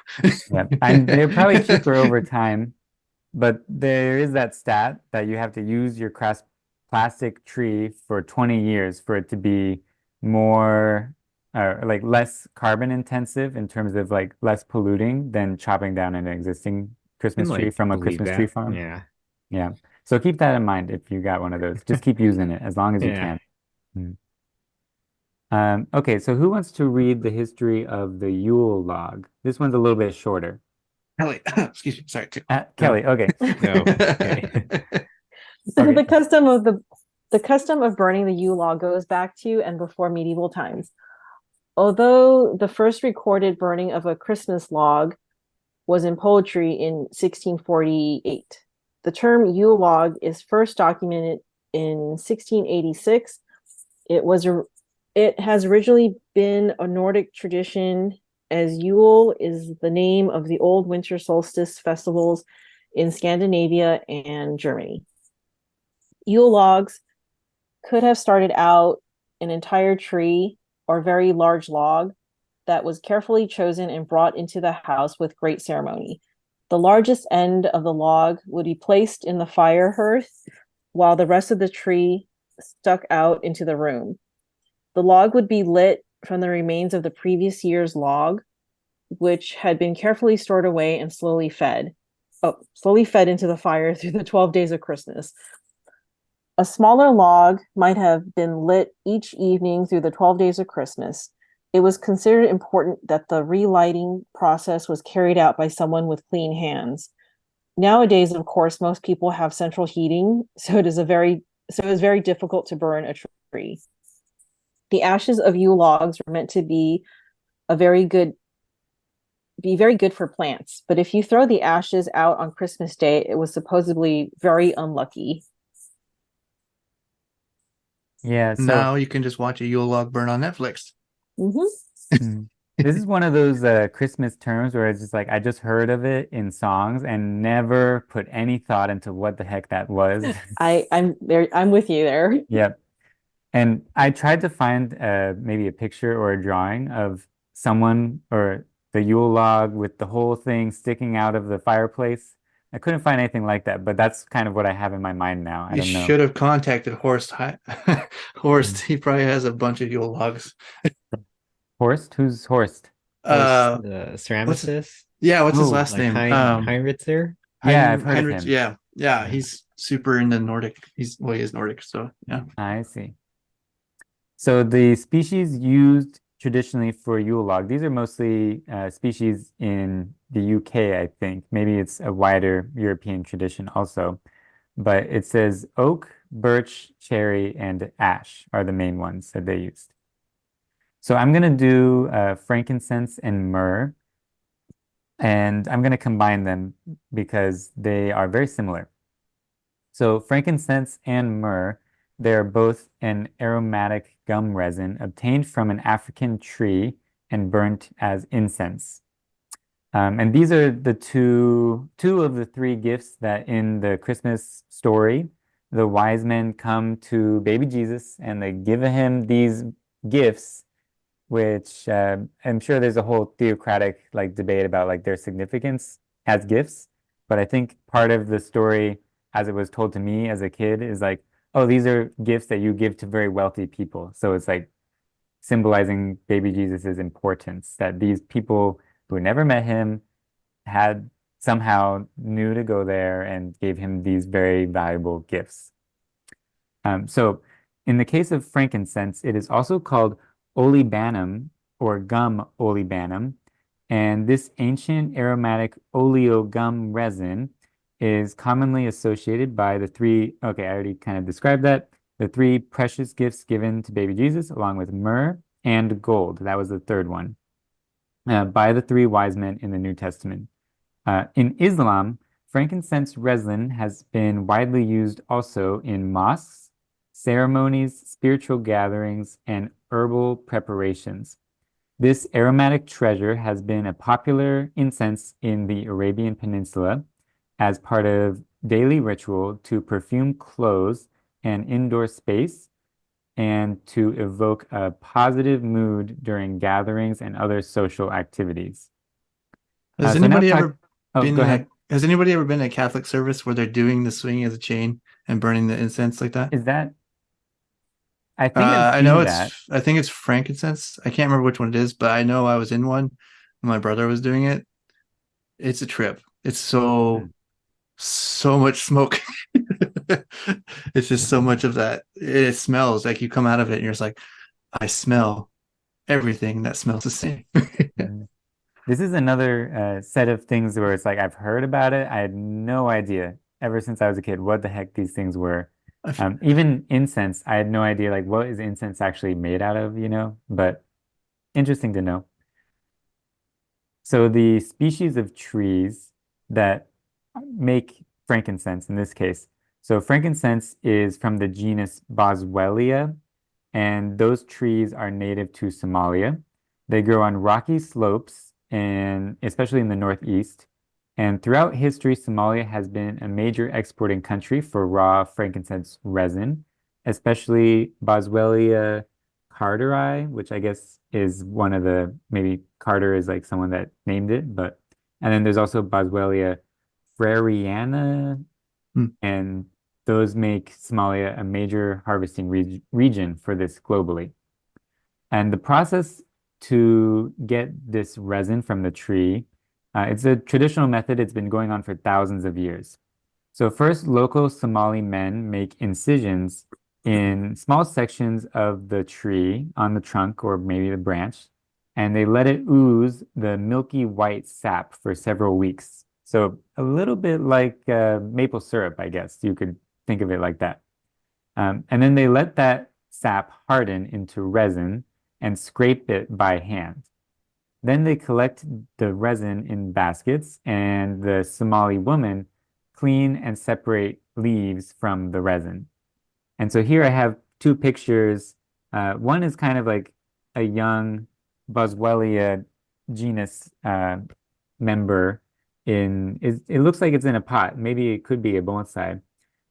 Yeah, and they're probably cheaper over time, but there is that stat that you have to use your plastic tree for 20 years for it to be more like less carbon intensive in terms of like less polluting than chopping down an existing Christmas tree from a believe Christmas tree that. farm. Yeah. Yeah. So keep that in mind if you got one of those. Just keep using it as long as you Yeah. can. Okay, so who wants to read the history of the Yule log? This one's a little bit shorter. Kelly, excuse me. Sorry. Kelly, okay. No. Okay. So Okay. the custom of burning the Yule log goes back to and before medieval times. Although the first recorded burning of a Christmas log was in poetry in 1648. The term Yule log is first documented in 1686. It has originally been a Nordic tradition, as Yule is the name of the old winter solstice festivals in Scandinavia and Germany. Yule logs could have started out an entire tree or very large log that was carefully chosen and brought into the house with great ceremony. The largest end of the log would be placed in the fire hearth, while the rest of the tree stuck out into the room. The log would be lit from the remains of the previous year's log, which had been carefully stored away and slowly fed into the fire through the 12 days of Christmas. A smaller log might have been lit each evening through the 12 days of Christmas. It was considered important that the relighting process was carried out by someone with clean hands. Nowadays, of course, most people have central heating, so it is very difficult to burn a tree. The ashes of Yule logs were meant to be very good for plants, but if you throw the ashes out on Christmas Day, it was supposedly very unlucky. Yeah, so now you can just watch a Yule log burn on Netflix. This is one of those Christmas terms where it's just like I just heard of it in songs and never put any thought into what the heck that was. I'm with you there. Yep. And I tried to find maybe a picture or a drawing of someone or the Yule log with the whole thing sticking out of the fireplace. I couldn't find anything like that, but that's kind of what I have in my mind now. I You don't know. should have contacted Horst. Horst, Mm. he probably has a bunch of Yule logs. Horst? Who's Horst? Horst, Uh, the what's his, ceramicist, yeah, what's his Oh, last like name? Heinritzer. yeah, I've heard of Heinrich. him. Yeah, yeah, Yeah. he's super into Nordic. He is Nordic, so yeah. I see. So the species used traditionally for Yule log, these are mostly species in the UK, I think. Maybe it's a wider European tradition also. But it says oak, birch, cherry, and ash are the main ones that they used. So I'm going to do frankincense and myrrh, and I'm going to combine them because they are very similar. So frankincense and myrrh, they're both an aromatic gum resin obtained from an African tree and burnt as incense. And these are the two of the three gifts that in the Christmas story, the wise men come to baby Jesus and they give him these gifts, which I'm sure there's a whole theocratic like debate about like their significance as gifts. But I think part of the story, as it was told to me as a kid, is like, oh, these are gifts that you give to very wealthy people. So it's like symbolizing baby Jesus's importance, that these people who never met him had somehow knew to go there and gave him these very valuable gifts. So in the case of frankincense, it is also called olibanum or gum olibanum. And this ancient aromatic oleogum resin is commonly associated by the three, okay, I already kind of described that, the three precious gifts given to baby Jesus, along with myrrh and gold. That was the third one, by the three wise men in the New Testament. In Islam, frankincense resin has been widely used also in mosques, ceremonies, spiritual gatherings, and herbal preparations. This aromatic treasure has been a popular incense in the Arabian Peninsula as part of daily ritual to perfume clothes and indoor space and to evoke a positive mood during gatherings and other social activities. Has So now anybody talk. ever Oh, been go in ahead. has anybody ever been in a Catholic service where they're doing the swinging of the chain and burning the incense like that? Is that? I think I've I know seen that. I think it's frankincense. I can't remember which one it is, but I know I was in one when my brother was doing it. It's a trip. It's Hmm. so much smoke. It's just so much of that. It smells like you come out of it and you're just like, I smell everything that smells the same. Mm. This is another set of things where it's like I've heard about it. I had no idea ever since I was a kid what the heck these things were. Even incense, I had no idea like what is incense actually made out of, but interesting to know. So the species of trees that make frankincense in this case. So frankincense is from the genus Boswellia, and those trees are native to Somalia. They grow on rocky slopes and especially in the northeast. And throughout history, Somalia has been a major exporting country for raw frankincense resin, especially Boswellia carteri, which I guess is one of the, maybe Carter is like someone that named it, but, and then there's also Boswellia freriana, Hmm. and those make Somalia a major harvesting region for this globally. And the process to get this resin from the tree, it's a traditional method. It's been going on for thousands of years. So first, local Somali men make incisions in small sections of the tree on the trunk or maybe the branch, and they let it ooze the milky white sap for several weeks. So a little bit like maple syrup, I guess you could think of it like that. And then they let that sap harden into resin and scrape it by hand. Then they collect the resin in baskets, and the Somali woman clean and separate leaves from the resin. And so here I have two pictures. One is kind of like a young Boswellia genus member it looks like it's in a pot. Maybe it could be a bonsai.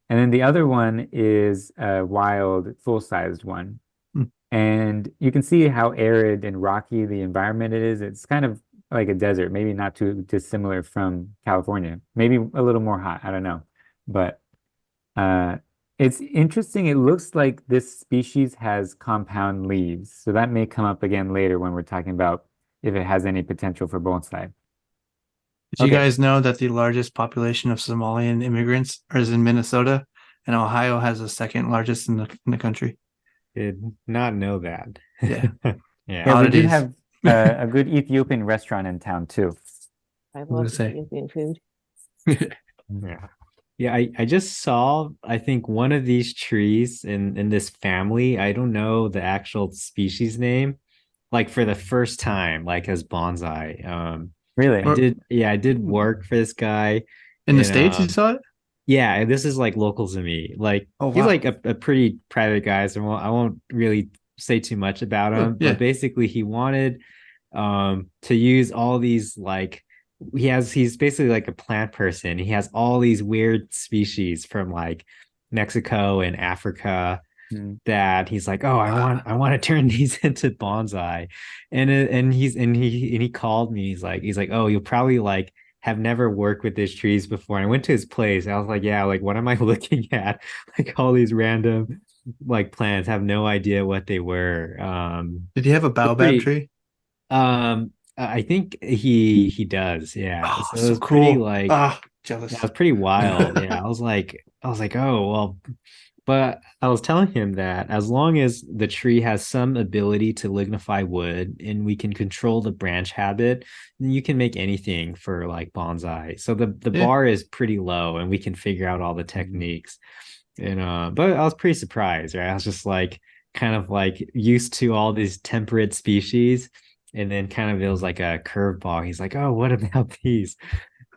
And then the other one is a wild, full-sized one. Hmm. And you can see how arid and rocky the environment it is. It's kind of like a desert, maybe not too dissimilar from California, maybe a little more hot. I don't know, but it's interesting. It looks like this species has compound leaves, so that may come up again later when we're talking about if it has any potential for bonsai. Did you guys know that the largest population of Somalian immigrants is in Minnesota, and Ohio has the second largest in the country? Did not know that. Yeah. Yeah. Yeah, we do have a good Ethiopian restaurant in town too. I gonna love say. Ethiopian food. Yeah. Yeah, I just saw, I think, one of these trees in this family. I don't know the actual species name, like for the first time, like as bonsai. Really? I did work for this guy. In the and, States, you saw it? Yeah, and this is like local to me. Like Oh, he's wow. like a pretty private guy, so I won't really say too much about him. Yeah. But basically he wanted to use all these like he's basically like a plant person. He has all these weird species from like Mexico and Africa that he's like, oh, I want to turn these into bonsai. And he called me. He's like, oh, you'll probably like have never worked with these trees before. And I went to his place. I was like, yeah, like what am I looking at? Like all these random like plants, have no idea what they were. Did he have a baobab tree? I think he does, yeah. Oh, So it so was cool. pretty like Jealous. yeah, it was pretty wild. Yeah, I was like, oh well, but I was telling him that as long as the tree has some ability to lignify wood and we can control the branch habit, then you can make anything for like bonsai. So the bar is pretty low and we can figure out all the techniques. And but I was pretty surprised, right? I was just like kind of like used to all these temperate species, and then kind of it was like a curveball. He's like, oh, what about these?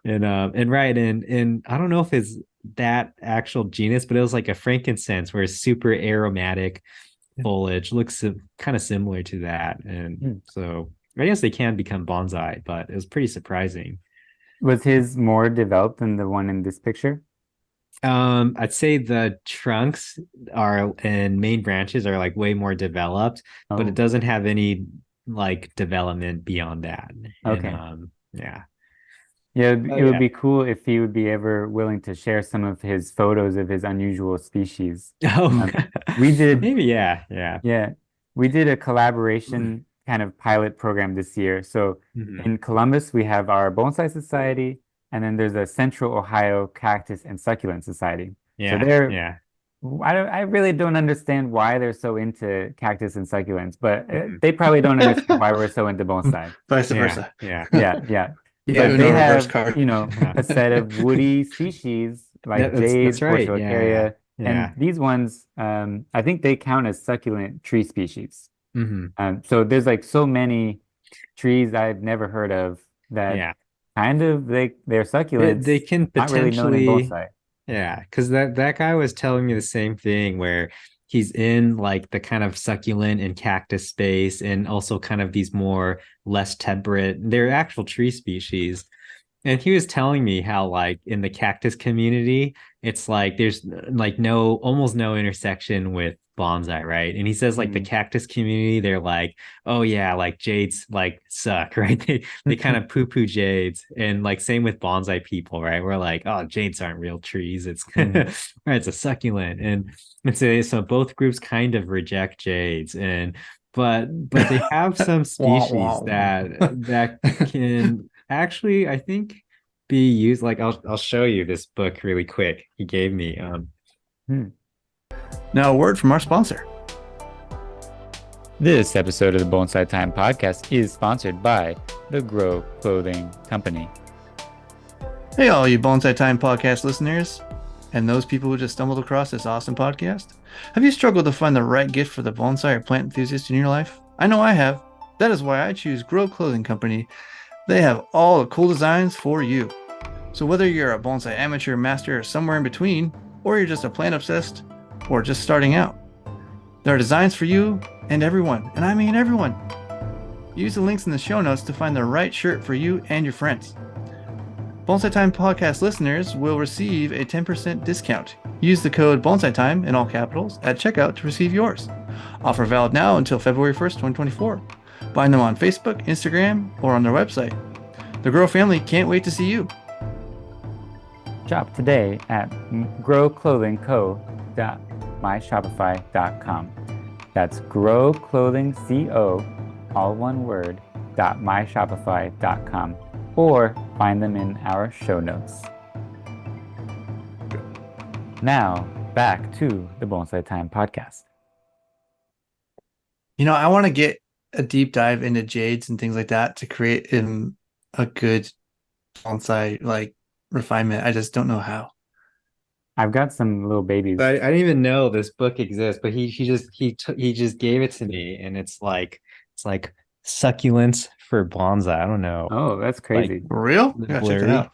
And I don't know if it's that actual genus, but it was like a frankincense where it's super aromatic foliage, looks kind of similar to that. And so I guess they can become bonsai, but it was pretty surprising. Was his more developed than the one in this picture? I'd say the trunks are and main branches are like way more developed, but it doesn't have any like development beyond that. Okay. And, yeah. Yeah, it would be cool if he would be ever willing to share some of his photos of his unusual species. We did maybe, yeah. Yeah, we did a collaboration kind of pilot program this year. So in Columbus, we have our Bonsai Society, and then there's a Central Ohio Cactus and Succulent Society. Yeah, so they're, yeah. I really don't understand why they're so into cactus and succulents, but they probably don't understand why we're so into bonsai. Vice versa. Yeah. But they have, a set of woody species like jade, right. Porcelacaria, Yeah. and these ones, I think they count as succulent tree species. So there's like so many trees I've never heard of that kind of they're succulents. They can potentially, not really known in bonsai. Yeah, because that guy was telling me the same thing where he's in like the kind of succulent and cactus space, and also kind of these more less temperate, they're actual tree species. And he was telling me how like in the cactus community, it's like there's like almost no intersection with bonsai, right? And he says like the cactus community, they're like, oh yeah, like jades like suck, right? They kind of poo-poo jades. And like same with bonsai people, right? We're like, oh, jades aren't real trees, it's right, it's a succulent. And so both groups kind of reject jades, and but they have some species that can actually, I think, be used. Like I'll show you this book really quick he gave me. Now, a word from our sponsor. This episode of the Bonsai Time Podcast is sponsored by the Grow Clothing Company. Hey, all you Bonsai Time Podcast listeners, and those people who just stumbled across this awesome podcast. Have you struggled to find the right gift for the bonsai or plant enthusiast in your life? I know I have. That is why I choose Grow Clothing Company. They have all the cool designs for you. So whether you're a bonsai amateur, master, or somewhere in between, or you're just a plant obsessed, or just starting out, there are designs for you and everyone, and I mean everyone. Use the links in the show notes to find the right shirt for you and your friends. Bonsai Time Podcast listeners will receive a 10% discount. Use the code Bonsai Time in all capitals at checkout to receive yours. Offer valid now until February 1st, 2024. Find them on Facebook, Instagram, or on their website. The Grow family can't wait to see you. Shop today at growclothingco.myshopify.com. That's growclothingco, all one word, .myshopify.com, or find them in our show notes. Now, back to the Bonsai Time Podcast. I want to get a deep dive into jades and things like that to create a good bonsai like refinement. I just don't know how. I've got some little babies. I didn't even know this book exists, but he just gave it to me, and it's like succulents for bonsai. I don't know. Oh, that's crazy. Like, For real? the Yeah, check it blurry. out.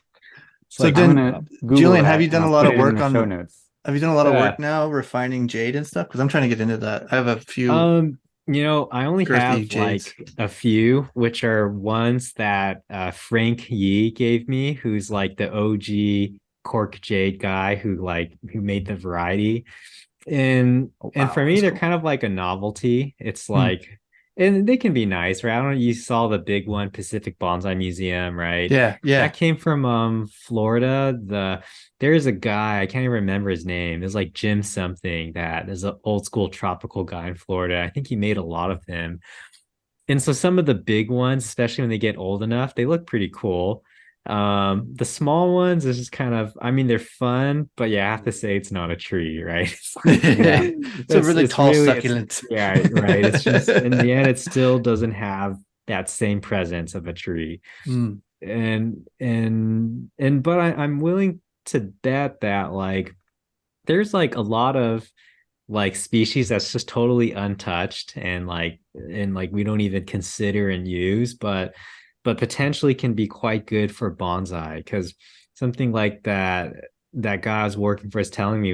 It's So like, then, I'm gonna Google Julian, that have you and done a I'll lot put of it in work the on show notes. Have you done a lot of Yeah. work now refining jade and stuff? Because I'm trying to get into that. I have a few I only girthy have jades. like a few, which are ones that Frank Yi gave me, who's like the OG cork jade guy who made the variety. And for me, that's they're cool. kind of like a novelty. It's like, and they can be nice, right? I don't know, you saw the big one, Pacific Bonsai Museum, right? Yeah. That came from Florida. There's a guy, I can't even remember his name. It's like Jim something, that is an old school tropical guy in Florida. I think he made a lot of them. And so some of the big ones, especially when they get old enough, they look pretty cool. The small ones is just kind of, I mean, they're fun, but you have to say it's not a tree, right? It's like, Yeah. It's a really tall succulent. yeah, right. It's just, in the end, it still doesn't have that same presence of a tree. Mm. But I'm willing to bet that like there's like a lot of like species that's just totally untouched and we don't even consider and use, but potentially can be quite good for bonsai. Because something like that guy I was working for is telling me,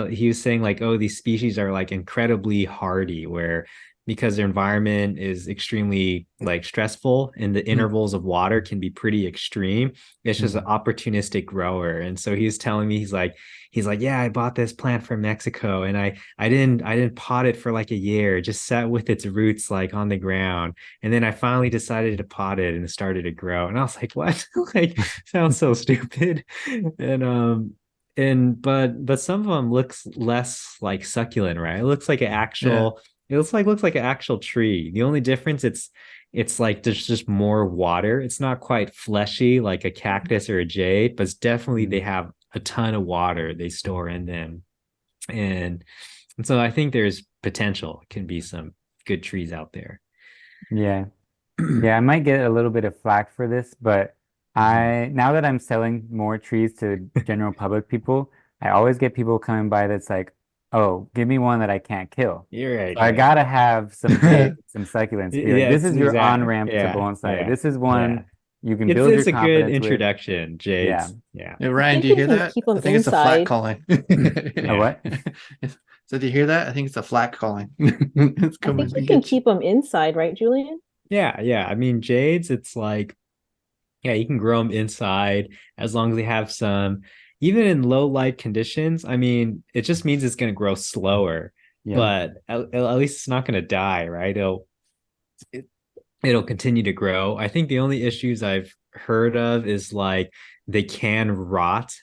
he was saying like, oh, these species are like incredibly hardy, where because their environment is extremely like stressful and the intervals of water can be pretty extreme. It's just an opportunistic grower. And so he was telling me, he's like, yeah, I bought this plant from Mexico, and I didn't pot it for like a year. It just sat with its roots like on the ground. And then I finally decided to pot it, and it started to grow. And I was like, what? Like, sounds so stupid. But some of them looks less like succulent, right? It looks like an actual, it looks like an actual tree. The only difference, it's like there's just more water. It's not quite fleshy like a cactus or a jade, but it's definitely they have a ton of water they store in them. And so I think there's potential. Can be some good trees out there. Yeah. Yeah, I might get a little bit of flack for this, but now that I'm selling more trees to general public people, I always get people coming by that's like, oh, give me one that I can't kill. You're right. So I gotta have some some succulents. Be like, this is your on-ramp to bonsai. This is one you can build your It's a good confidence with. introduction, Jades. Yeah, Ryan, do you hear that? Keep them I think it's a flat inside. calling. A what? So do you hear that? I think it's a flat calling. It's I coming think to you can get you. keep them inside, right, Julian? Yeah. I mean, Jades, it's like, yeah, you can grow them inside as long as they have some, even in low light conditions. I mean, it just means it's going to grow slower, but at least it's not going to die, right? It'll continue to grow. I think the only issues I've heard of is like they can rot.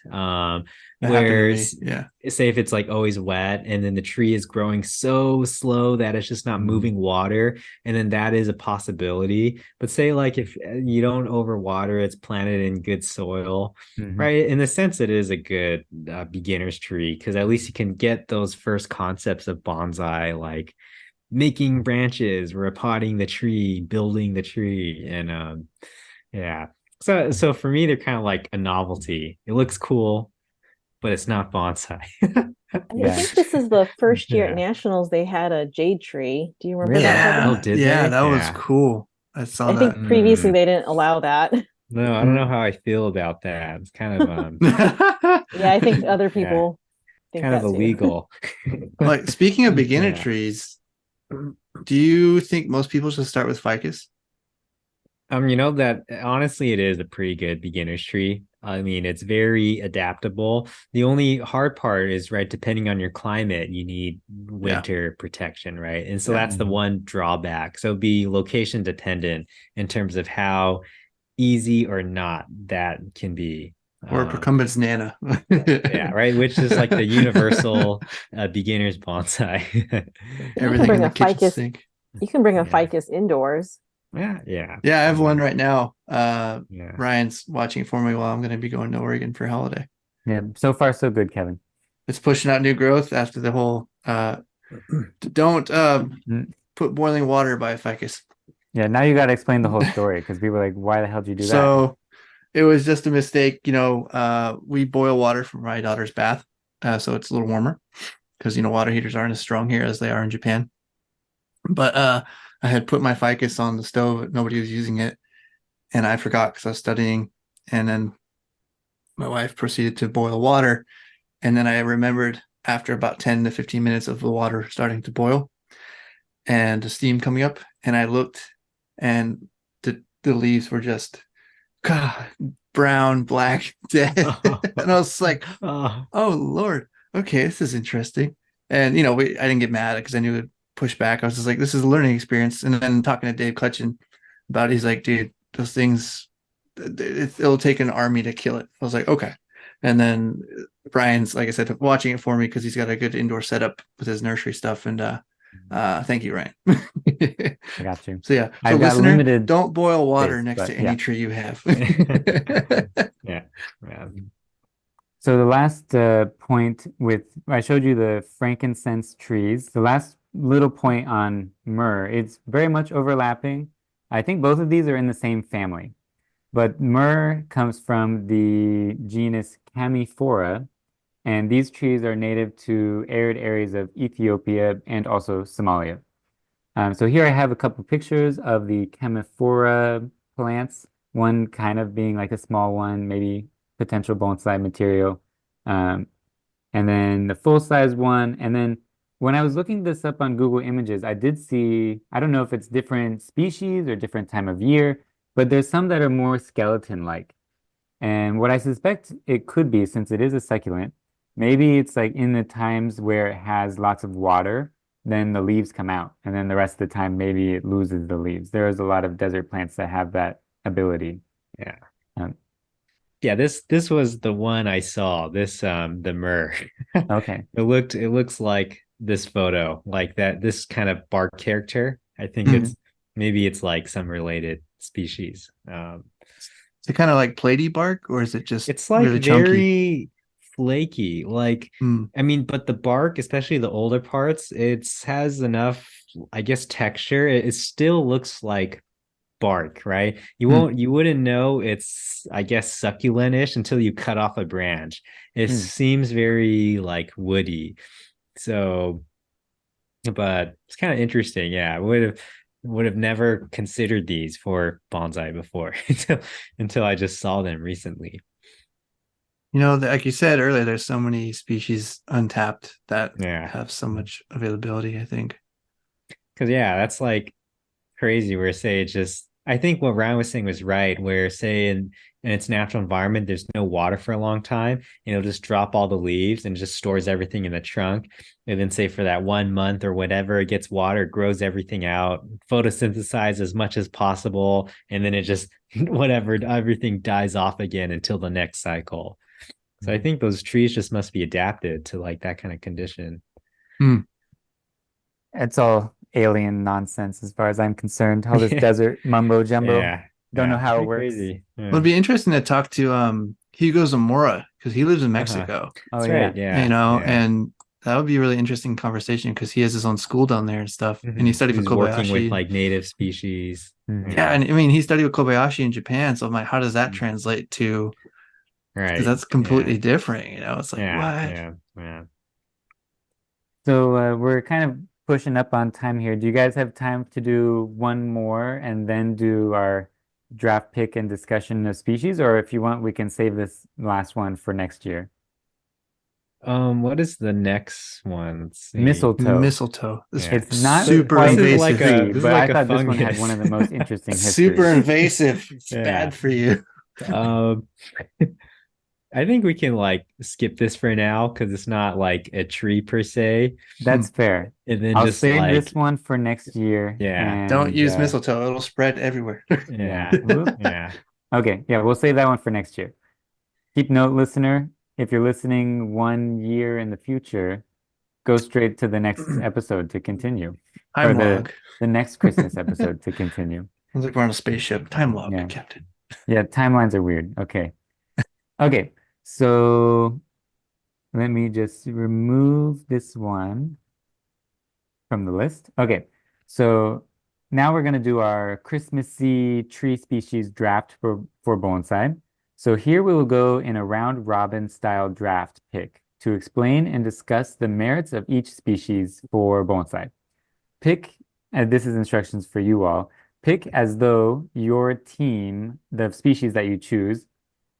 Where say if it's like always wet and then the tree is growing so slow that it's just not moving water, and then that is a possibility. But say like if you don't overwater, it's planted in good soil, right? In the sense, it is a good beginner's tree, because at least you can get those first concepts of bonsai, like making branches, repotting the tree, building the tree, and So for me, they're kind of like a novelty. It looks cool, but it's not bonsai. I think this is the first year at Nationals they had a jade tree. Do you remember that? Oh, did they? That was cool. I saw that. I think previously they didn't allow that. No, I don't know how I feel about that. It's kind of yeah, I think other people think kind of illegal. Like, speaking of beginner trees, do you think most people should start with ficus? You know that honestly, it is a pretty good beginner's tree. I mean, it's very adaptable. The only hard part is, right, depending on your climate, you need winter protection, right? And so that's the one drawback. So be location dependent in terms of how easy or not that can be. Or Procumbens nana. Yeah, right. Which is like the universal beginner's bonsai. Everything in the kitchen sink. You can bring a ficus indoors. Yeah. I have one right now. Ryan's watching for me while I'm going to be going to Oregon for a holiday. Yeah, so far so good, Kevin. It's pushing out new growth after the whole don't put boiling water by a ficus. Yeah, now you got to explain the whole story because people are like, why the hell did you do that? So it was just a mistake. We boil water from my daughter's bath, so it's a little warmer because water heaters aren't as strong here as they are in Japan. But I had put my ficus on the stove. Nobody was using it. And I forgot because I was studying. And then my wife proceeded to boil water. And then I remembered after about 10 to 15 minutes of the water starting to boil and the steam coming up. And I looked and the leaves were just brown, black, dead. And I was like, oh, Lord. Okay, this is interesting. And, I didn't get mad because I knew it push back. I was just like, this is a learning experience. And then talking to Dave Clutchin about it, he's like, dude, those things, it'll take an army to kill it. I was like, okay. And then Brian's, like I said, watching it for me because he's got a good indoor setup with his nursery stuff. And thank you, Ryan. I got you. So yeah, so listener, don't boil water next to any tree you have. Yeah. So the last point I showed you the frankincense trees. The last little point on myrrh, it's very much overlapping. I think both of these are in the same family, but myrrh comes from the genus Camifora, and these trees are native to arid areas of Ethiopia and also Somalia. So here I have a couple pictures of the Camifora plants, one kind of being like a small one, maybe potential bonsai material, and then the full-size one. And then when I was looking this up on Google Images, I did see, I don't know if it's different species or different time of year, but there's some that are more skeleton-like. And what I suspect it could be, since it is a succulent, maybe it's like in the times where it has lots of water, then the leaves come out, and then the rest of the time maybe it loses the leaves. There is a lot of desert plants that have that ability. Yeah, this was the one I saw, the myrrh. Okay. It looks like this photo, like that, this kind of bark character. I think it's like some related species. Is it kind of like platy bark, or is it just it's like really very flaky? Like I mean, but the bark, especially the older parts, it has enough, I guess, texture. It still looks like bark, right? You wouldn't know it's, I guess, succulent-ish until you cut off a branch. It seems very like woody. So, but it's kind of interesting. Yeah, I would have never considered these for bonsai before until I just saw them recently. Like you said earlier, there's so many species untapped that have so much availability, I think. Because that's like crazy where, say, it's just, I think what Ryan was saying was right, where, say, in its natural environment, there's no water for a long time, and it'll just drop all the leaves and just stores everything in the trunk. And then, say, for that 1 month or whatever, it gets water, it grows everything out, photosynthesize as much as possible, and then it just, everything dies off again until the next cycle. So I think those trees just must be adapted to like that kind of condition. It's all alien nonsense as far as I'm concerned. All this desert mumbo jumbo. Don't know how it works. Crazy. Well, it'd be interesting to talk to Hugo Zamora because he lives in Mexico. Oh, right. And that would be a really interesting conversation because he has his own school down there and stuff. And he studied with Kobayashi. Working with like native species. Yeah, and I mean he studied with Kobayashi in Japan. So I'm like, how does that translate to? Right. Because that's completely different. It's like what? Yeah. So we're kind of pushing up on time here. Do you guys have time to do one more and then do our draft pick and discussion of species? Or if you want, we can save this last one for next year. What is the next one? Let's see. Mistletoe. It's not super invasive, but I thought this one had one of the most interesting histories. Super invasive. It's bad for you. I think we can like skip this for now because it's not like a tree per se. That's fair. And then I'll just save like, this one for next year. yeah, Don't And use mistletoe; it'll spread everywhere. yeah. yeah, Whoop. yeah. Okay, yeah, we'll save that one for next year. Keep note, listener, if you're listening 1 year in the future, go straight to the next episode to continue, or Time log. the next Christmas episode to continue. Sounds like we're on a spaceship. Time log, Yeah. Captain. Yeah, timelines are weird. Okay. Okay, so let me just remove this one from the list. Okay, so now we're going to do our Christmassy tree species draft for bonsai. So here we will go in a round robin style draft pick to explain and discuss the merits of each species for bonsai. Pick, and this is instructions for you all, pick as though your team, the species that you choose,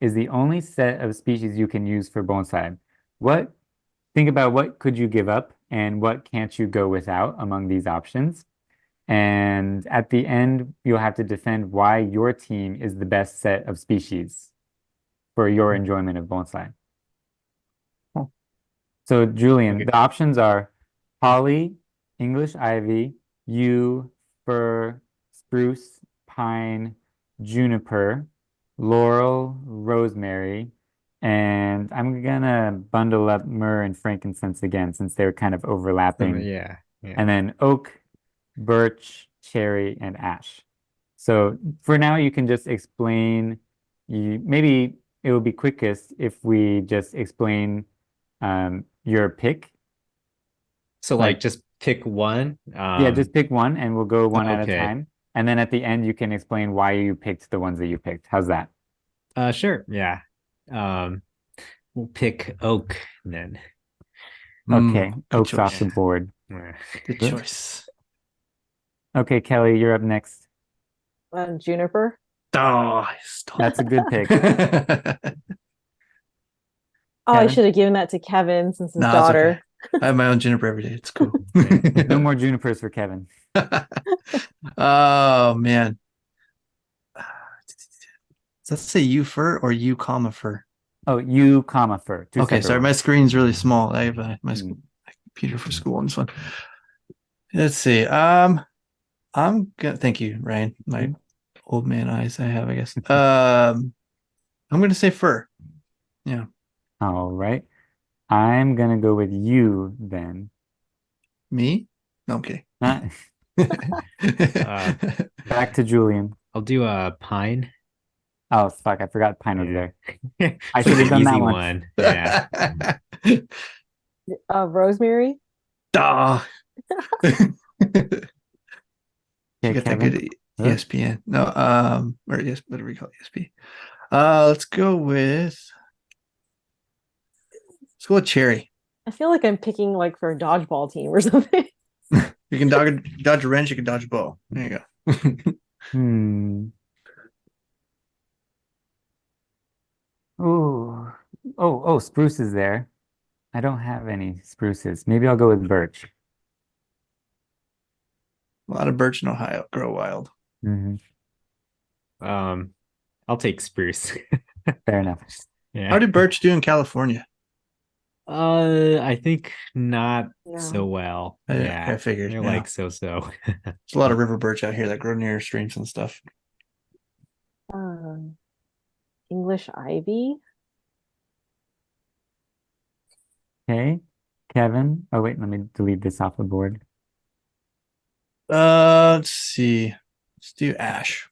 is the only set of species you can use for bonsai. Think about what could you give up and what can't you go without among these options. And at the end, you'll have to defend why your team is the best set of species for your enjoyment of bonsai. Oh. So, Julian, Okay. the options are holly, English ivy, yew, fir, spruce, pine, juniper, laurel, rosemary, and I'm gonna bundle up myrrh and frankincense again since they're kind of overlapping. Yeah, yeah. And then oak, birch, cherry, and ash. So for now, you can just explain. Maybe it will be quickest if we just explain your pick. So Like- like just pick one. Yeah, just pick one and we'll go one at a okay. time. And then at the end, you can explain why you picked the ones that you picked. How's that? Sure, yeah. We'll pick oak then. Okay, good oak's off choice. the board. Yeah. Good choice. Okay, Kelly, you're up next. Juniper. Oh, I stole That's a good pick. Oh, I Kevin? should have given that to Kevin since his No, it's daughter. I have my own juniper every day. It's cool. No more junipers for Kevin. Oh man. Does that say you fur or you comma fur? Oh, you comma fur. Two Okay, separate sorry, my ones. screen's really small. I have my Mm. computer for school on this one. Let's see. I'm gonna thank you, Ryan. My old man eyes I have, I guess. I'm gonna say fur. Yeah. All right. I'm gonna go with you then. Me? No, I'm kidding. Back to Julian. I'll do a pine. Oh, fuck. I forgot pine was Yeah. there. I It's should have an done that easy one. Yeah. Rosemary. Duh. You Okay, got that Kevin. good ESPN. No, or yes, whatever you call it, ESP. Let's go with cherry. I feel like I'm picking like for a dodgeball team or something. You can dodge a wrench, you can dodge a ball. There you go. Oh, spruce is there. I don't have any spruces. Maybe I'll go with birch. A lot of birch in Ohio grow wild. Mhm. I'll take spruce. Fair enough. Yeah. How did birch do in California? I think not Yeah. so well. I Yeah. figured. They're Yeah. like so. There's a lot of river birch out here that grow near streams and stuff. English ivy. Okay, Kevin. Oh, wait, let me delete this off the board. Let's see. Let's do ash.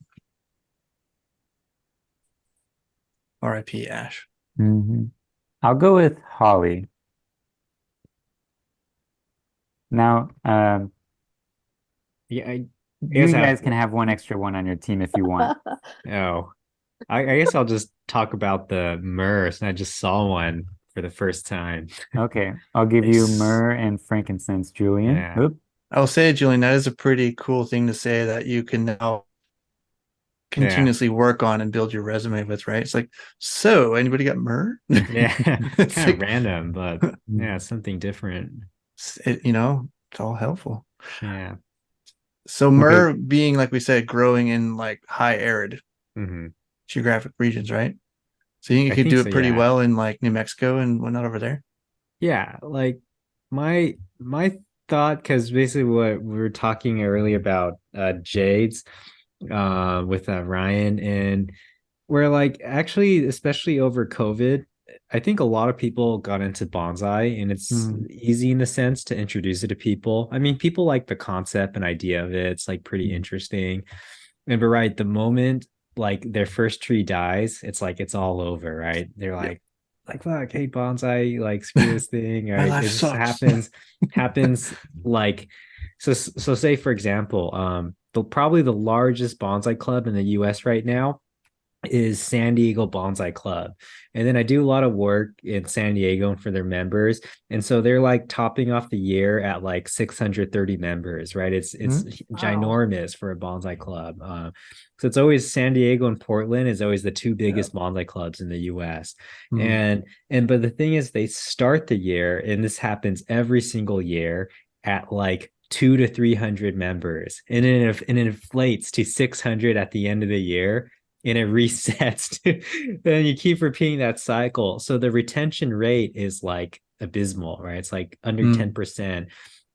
R.I.P. Ash. I'll go with holly. Now, Yeah, you guess I- guys can have one extra one on your team if you want. oh. I guess I'll just talk about the myrrh. And I just saw one for the first time. Okay, I'll give you Nice. myrrh and frankincense, Julian. Yeah. Oop. I'll say, Julian, that is a pretty cool thing to say that you can now continuously work on and build your resume with, right? It's like, so anybody got myrrh? Yeah. It's Kind of like- random, but yeah, something different. It's all helpful. Yeah. So myrrh being, like we said, growing in like high arid Hmm. geographic regions, right? So you think you I could think do so, it pretty yeah. well in like New Mexico and whatnot over there. Yeah, like my thought, because basically what we were talking earlier about Jades with Ryan, and where like actually, especially over COVID, I think a lot of people got into bonsai, and it's Mm. easy in the sense to introduce it to people. I mean, people like the concept and idea of it. It's like pretty interesting. And but right, the moment like their first tree dies, it's like it's all over, right? They're Yep. like fuck, hey bonsai, like screw this thing, My right? life It just sucks. happens like so say for example, probably the largest bonsai club in the US right now is San Diego Bonsai Club. And then I do a lot of work in San Diego and for their members. And so they're like topping off the year at like 630 members, right? It's Mm. Wow. ginormous for a bonsai club. So it's always San Diego and Portland is always the two Yeah. biggest bonsai clubs in the US. Mm. And but the thing is they start the year, and this happens every single year, at like 200 to 300 members. And it inflates to 600 at the end of the year, and it resets then you keep repeating that cycle. So the retention rate is like abysmal, right? It's like under Mm. 10%,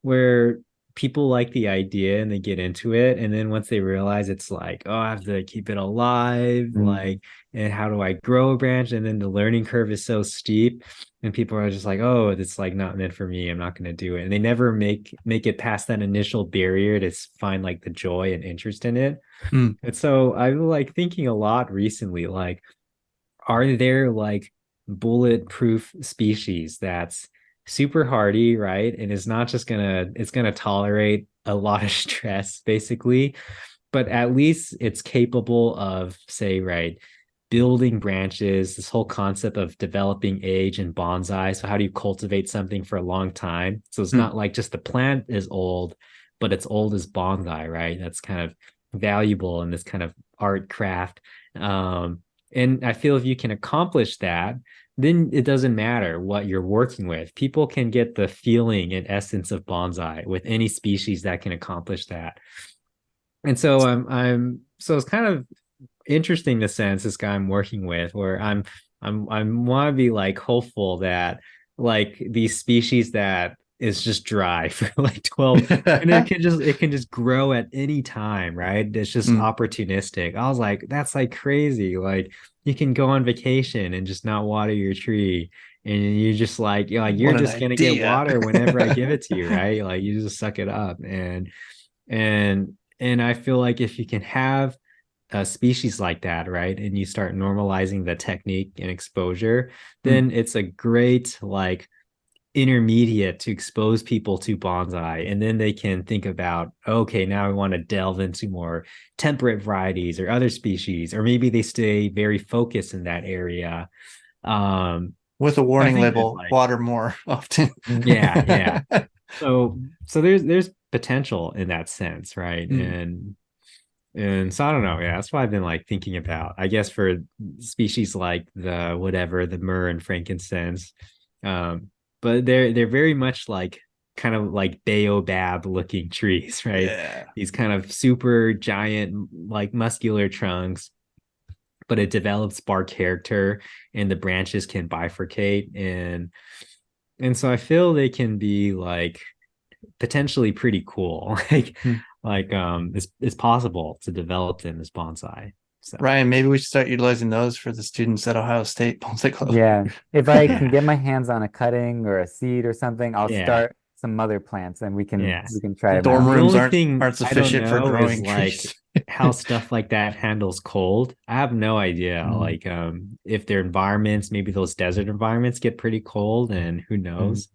where people like the idea and they get into it. And then once they realize it's like, oh, I have to keep it alive, like, and how do I grow a branch? And then the learning curve is so steep, and people are just like, oh, it's like not meant for me. I'm not going to do it. And they never make it past that initial barrier to find like the joy and interest in it. Mm. And so I'm like thinking a lot recently, like, are there like bulletproof species that's super hardy, right? And it's gonna tolerate a lot of stress, basically, but at least it's capable of, say, right, building branches, this whole concept of developing age and bonsai. So how do you cultivate something for a long time? So it's Mm. not like just the plant is old, but it's old as bonsai, right? That's kind of valuable in this kind of art craft. And I feel if you can accomplish that, then it doesn't matter what you're working with. People can get the feeling and essence of bonsai with any species that can accomplish that. And so so it's kind of interesting the sense this guy I'm working with, where I want to be like hopeful that like these species that is just dry for like 12, and it can just grow at any time, right? It's just Mm. opportunistic. I was like, that's like crazy. Like you can go on vacation and just not water your tree, and you just like you're What an just gonna get idea. water whenever I give it to you, right? Like you just suck it up. And I feel like if you can have a species like that, right, and you start normalizing the technique and exposure, Mm. then it's a great like intermediate to expose people to bonsai. And then they can think about, okay, now I want to delve into more temperate varieties or other species, or maybe they stay very focused in that area. With a I warning think there's label, like, water more often. yeah, yeah. So there's potential in that sense, right? Mm. And so I don't know. Yeah, that's what I've been like thinking about. I guess for species like the whatever, the myrrh and frankincense, but they're very much like kind of like baobab looking trees, right? Yeah. These kind of super giant, like muscular trunks, but it develops bark character, and the branches can bifurcate, and so I feel they can be like potentially pretty cool. Mm. It's possible to develop them as bonsai. So Ryan, maybe we should start utilizing those for the students at Ohio State Bonsai Club. Yeah. If I can yeah, get my hands on a cutting or a seed or something, I'll yeah, start some mother plants and yeah. we can try The them dorm out. The rooms only aren't thing I don't sufficient for know is growing like trees. how stuff like that handles cold. I have no idea. Mm. Like if their environments, maybe those desert environments get pretty cold, and who Mm. knows?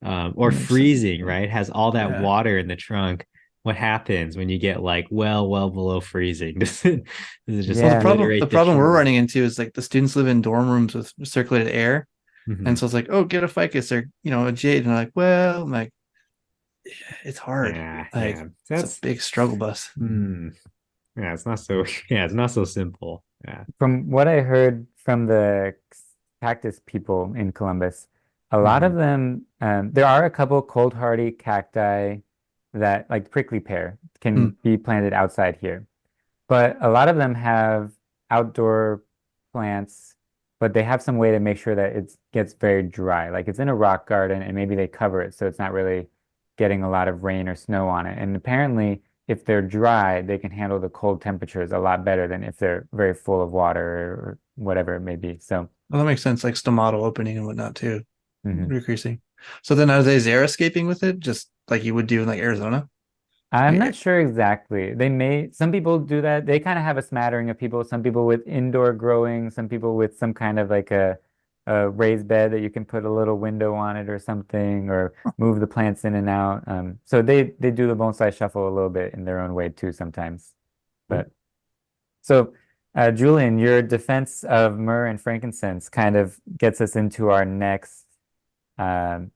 Or That makes sense. freezing, right? Has all that Yeah. water in the trunk. What happens when you get like well below freezing? Does it just Well, Yeah. the obliterate the problem we're trunk? running into is like the students live in dorm rooms with circulated air. And Mhm. so it's like, oh, get a ficus or, a jade. And I'm like, well, I'm like, it's hard. Yeah, Like, yeah. it's a That's big struggle bus. yeah, it's not so yeah, it's not so simple. Yeah. From what I heard from the cactus people in Columbus, a lot of Mhm. them, there are a couple cold hardy cacti that, like prickly pear, can Mm. be planted outside here. But a lot of them have outdoor plants but they have some way to make sure that it gets very dry. Like it's in a rock garden and maybe they cover it so it's not really getting a lot of rain or snow on it. And apparently, if they're dry, they can handle the cold temperatures a lot better than if they're very full of water or whatever it may be. So, Well, that makes sense, like stomatal opening and whatnot too. mhm. Decreasing. So then are they xeriscaping with it, just like you would do in like Arizona? I'm Eh, not sure exactly. Some people do that. They kind of have a smattering of people, some people with indoor growing, some people with some kind of like a raised bed that you can put a little window on it or something, or move the plants in and out. So they do the bonsai shuffle a little bit in their own way too sometimes. But so, Julian, your defense of myrrh and frankincense kind of gets us into our next um,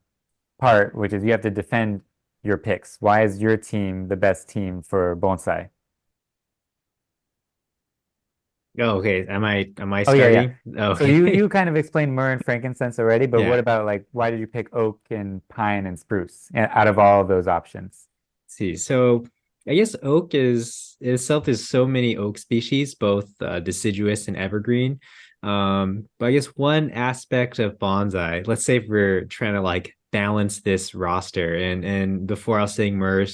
part, which is you have to defend your picks. Why is your team the best team for bonsai? Oh, okay. Am I Oh yeah, yeah. starting? Oh, So you okay. kind of explained myrrh and frankincense already, but what Yeah. about like why did you pick oak and pine and spruce out of all of those options? See, so I guess oak is itself is so many oak species, both deciduous and evergreen. But I guess one aspect of bonsai, let's say if we're trying to like balance this roster, and before I was saying myrrh,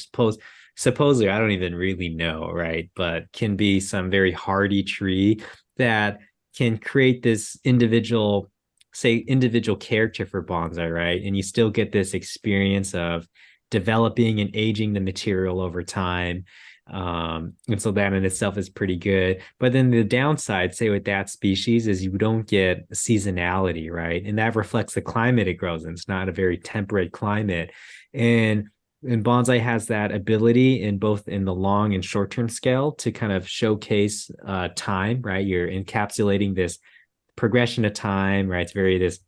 supposedly I don't even really know, right? But can be some very hardy tree that can create this individual character for bonsai, right? And you still get this experience of developing and aging the material over time. And so that in itself is pretty good. But then the downside, say with that species, is you don't get seasonality, right? And that reflects the climate it grows in. It's not a very temperate climate. And bonsai has that ability in both in the long and short-term scale to kind of showcase time, right? You're encapsulating this progression of time, right? It's very this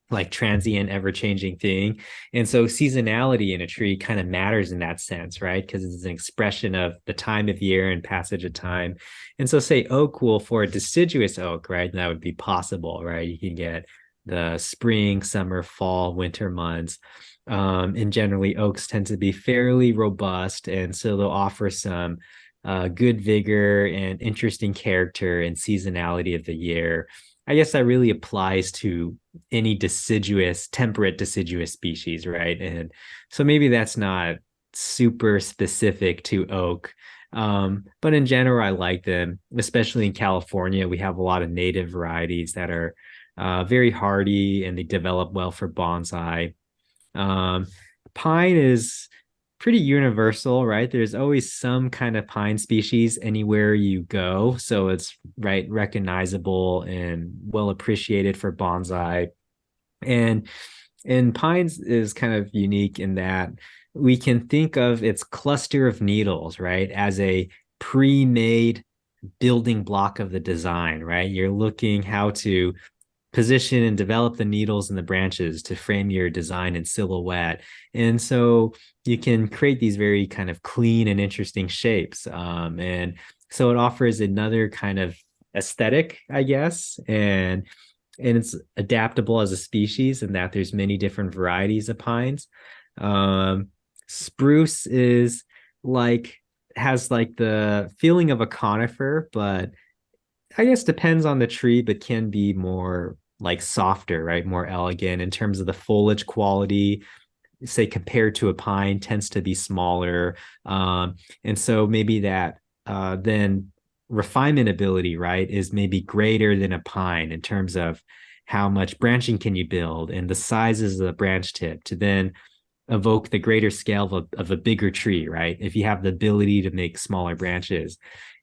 like transient, ever changing thing. And so seasonality in a tree kind of matters in that sense, right? Because it's an expression of the time of year and passage of time. And so, say oak will for a deciduous oak, right? That would be possible, right? You can get the spring, summer, fall, winter months. And generally, oaks tend to be fairly robust. And so they'll offer some good vigor and interesting character and seasonality of the year. I guess that really applies to any temperate deciduous species, right? And so maybe that's not super specific to oak. But in general, I like them, especially in California. We have a lot of native varieties that are very hardy and they develop well for bonsai. Um, Pine is pretty universal, right? There's always some kind of pine species anywhere you go. So it's right recognizable and well appreciated for bonsai. And pines is kind of unique in that we can think of its cluster of needles, right, as a pre-made building block of the design, right? You're looking how to position and develop the needles and the branches to frame your design and silhouette. And so you can create these very kind of clean and interesting shapes. And so it offers another kind of aesthetic, I guess. And it's adaptable as a species in that there's many different varieties of pines. Um, Spruce is like has like the feeling of a conifer, but I guess depends on the tree, but can be more like softer, right? More elegant in terms of the foliage quality. Say compared to a pine, tends to be smaller, and so maybe that then refinement ability, right, is maybe greater than a pine in terms of how much branching can you build and the sizes of the branch tip to then evoke the greater scale of a bigger tree, right? If you have the ability to make smaller branches.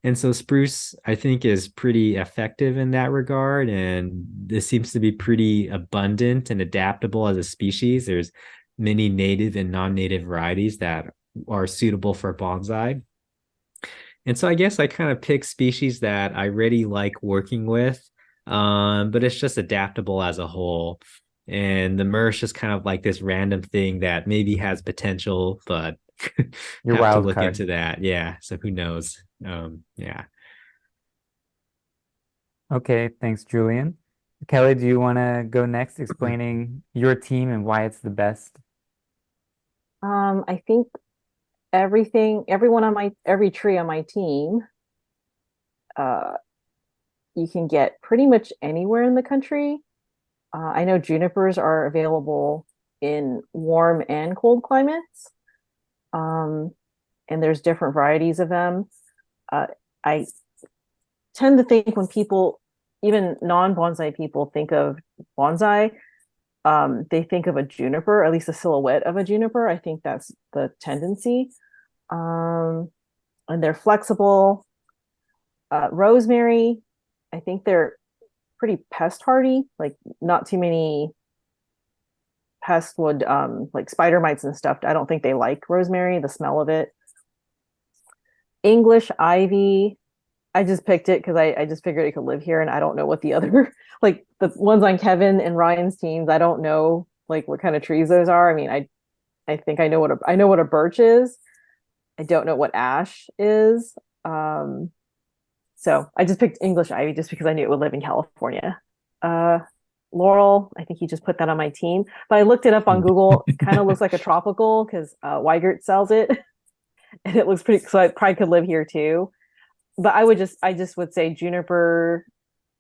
And so spruce, I think, is pretty effective in that regard. And this seems to be pretty abundant and adaptable as a species. There's many native and non-native varieties that are suitable for bonsai. And so I guess I kind of pick species that I really like working with, but it's just adaptable as a whole. And the myrrh is just kind of like this random thing that maybe has potential, but Your have to wild look card. into that. Yeah. So who knows? Yeah. Okay, thanks, Julian. Kelly, do you want to go next explaining your team and why it's the best? I think every tree on my team, uh, you can get pretty much anywhere in the country. I know junipers are available in warm and cold climates, and there's different varieties of them. I tend to think when people, even non-bonsai people, think of bonsai, they think of a juniper, at least a silhouette of a juniper. I think that's the tendency. And they're flexible. Rosemary, I think they're pretty pest hardy, like not too many pests would, like spider mites and stuff. I don't think they like rosemary, the smell of it. English ivy, I just picked it because I just figured it could live here, and I don't know what the other like the ones on Kevin and Ryan's teams. I don't know like what kind of trees those are. I mean, I think I know what a birch is. I don't know what ash is. So I just picked English ivy just because I knew it would live in California. Laurel, I think he just put that on my team, but I looked it up on Google. It kind of looks like a tropical because Weigert sells it, and it looks pretty. So I probably could live here too. But I just would say juniper,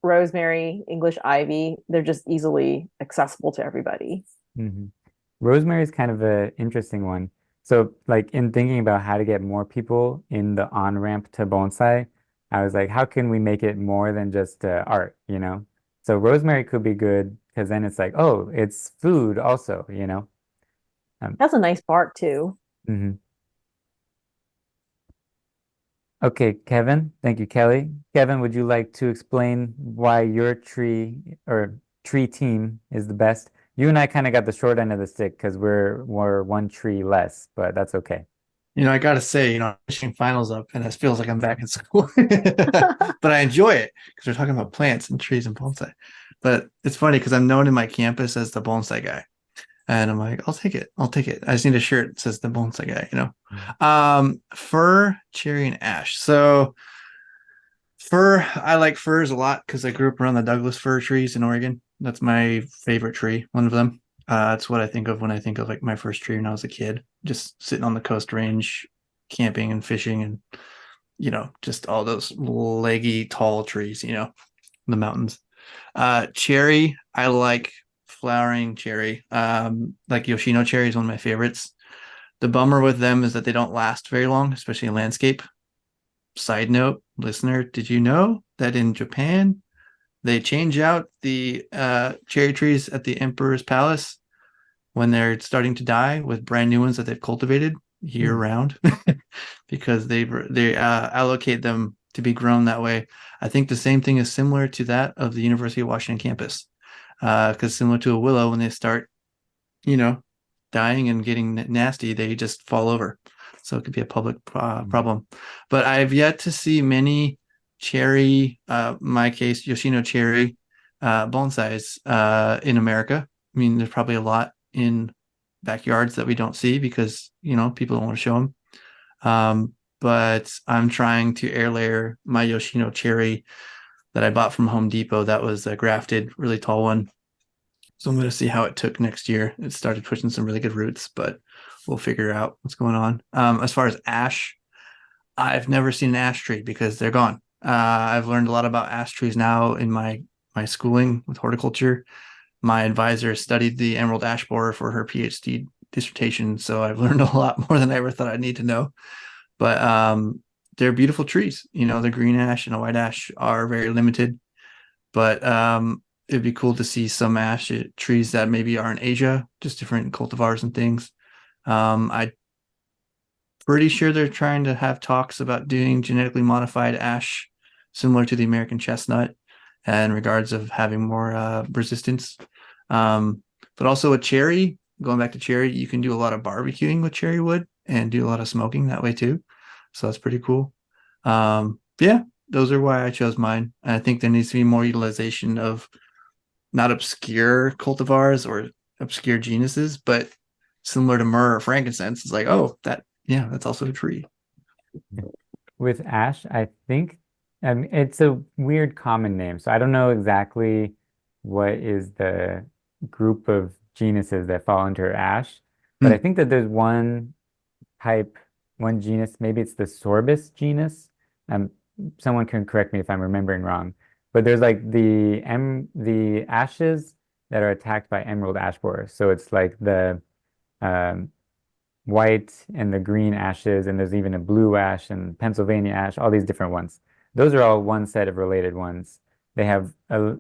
rosemary, English ivy. They're just easily accessible to everybody. Mm-hmm. Rosemary is kind of an interesting one. So, like in thinking about how to get more people in the on-ramp to bonsai, I was like, how can we make it more than just art, you know? So rosemary could be good because then it's like, oh, it's food also, you know? That's a nice bark too. Mm-hmm. Okay, Kevin. Thank you, Kelly. Kevin, would you like to explain why your tree or tree team is the best? You and I kind of got the short end of the stick because we're one tree less, but that's okay. I gotta say, I'm finishing finals up, and it feels like I'm back in school. But I enjoy it because we're talking about plants and trees and bonsai. But it's funny because I'm known in my campus as the bonsai guy, and I'm like, I'll take it. I just need a shirt that says the bonsai guy. Fir, cherry, and ash. So fir, I like firs a lot because I grew up around the Douglas fir trees in Oregon. That's my favorite tree, one of them. It's what I think of when I think of like my first tree when I was a kid, just sitting on the Coast Range, camping and fishing, and just all those leggy tall trees, in the mountains. Cherry, I like flowering cherry. Like Yoshino cherry is one of my favorites. The bummer with them is that they don't last very long, especially in landscape. Side note, listener, did you know that in Japan they change out the cherry trees at the Emperor's Palace when they're starting to die with brand new ones that they've cultivated year round because they allocate them to be grown that way. I think the same thing is similar to that of the University of Washington campus, because similar to a willow, when they start, dying and getting nasty, they just fall over. So it could be a public problem. But I've yet to see many cherry, my case, Yoshino cherry bonsais in America. I mean, there's probably a lot in backyards that we don't see because, people don't want to show them. But I'm trying to air layer my Yoshino cherry that I bought from Home Depot. That was a grafted, really tall one. So I'm going to see how it took next year. It started pushing some really good roots, but we'll figure out what's going on. As far as ash, I've never seen an ash tree because they're gone. I've learned a lot about ash trees now in my schooling with horticulture. My advisor studied the emerald ash borer for her PhD dissertation, so I've learned a lot more than I ever thought I'd need to know. But they're beautiful trees. The green ash and the white ash are very limited, but it'd be cool to see some ash trees that maybe are in Asia, just different cultivars and things. I'm pretty sure they're trying to have talks about doing genetically modified ash similar to the American chestnut in regards of having more resistance. But also a cherry, going back to cherry, you can do a lot of barbecuing with cherry wood and do a lot of smoking that way too. So that's pretty cool. Yeah, those are why I chose mine. And I think there needs to be more utilization of not obscure cultivars or obscure genuses, but similar to myrrh or frankincense. It's like, oh, that's also a tree. With ash, I think it's a weird common name. So I don't know exactly what is the group of genuses that fall under ash, but I think that there's one genus, maybe it's the Sorbus genus. Someone can correct me if I'm remembering wrong, But there's like the ashes that are attacked by emerald ash borer. So it's like the um, white and the green ashes, and there's even a blue ash and Pennsylvania ash, all these different ones. Those are all one set of related ones. They have a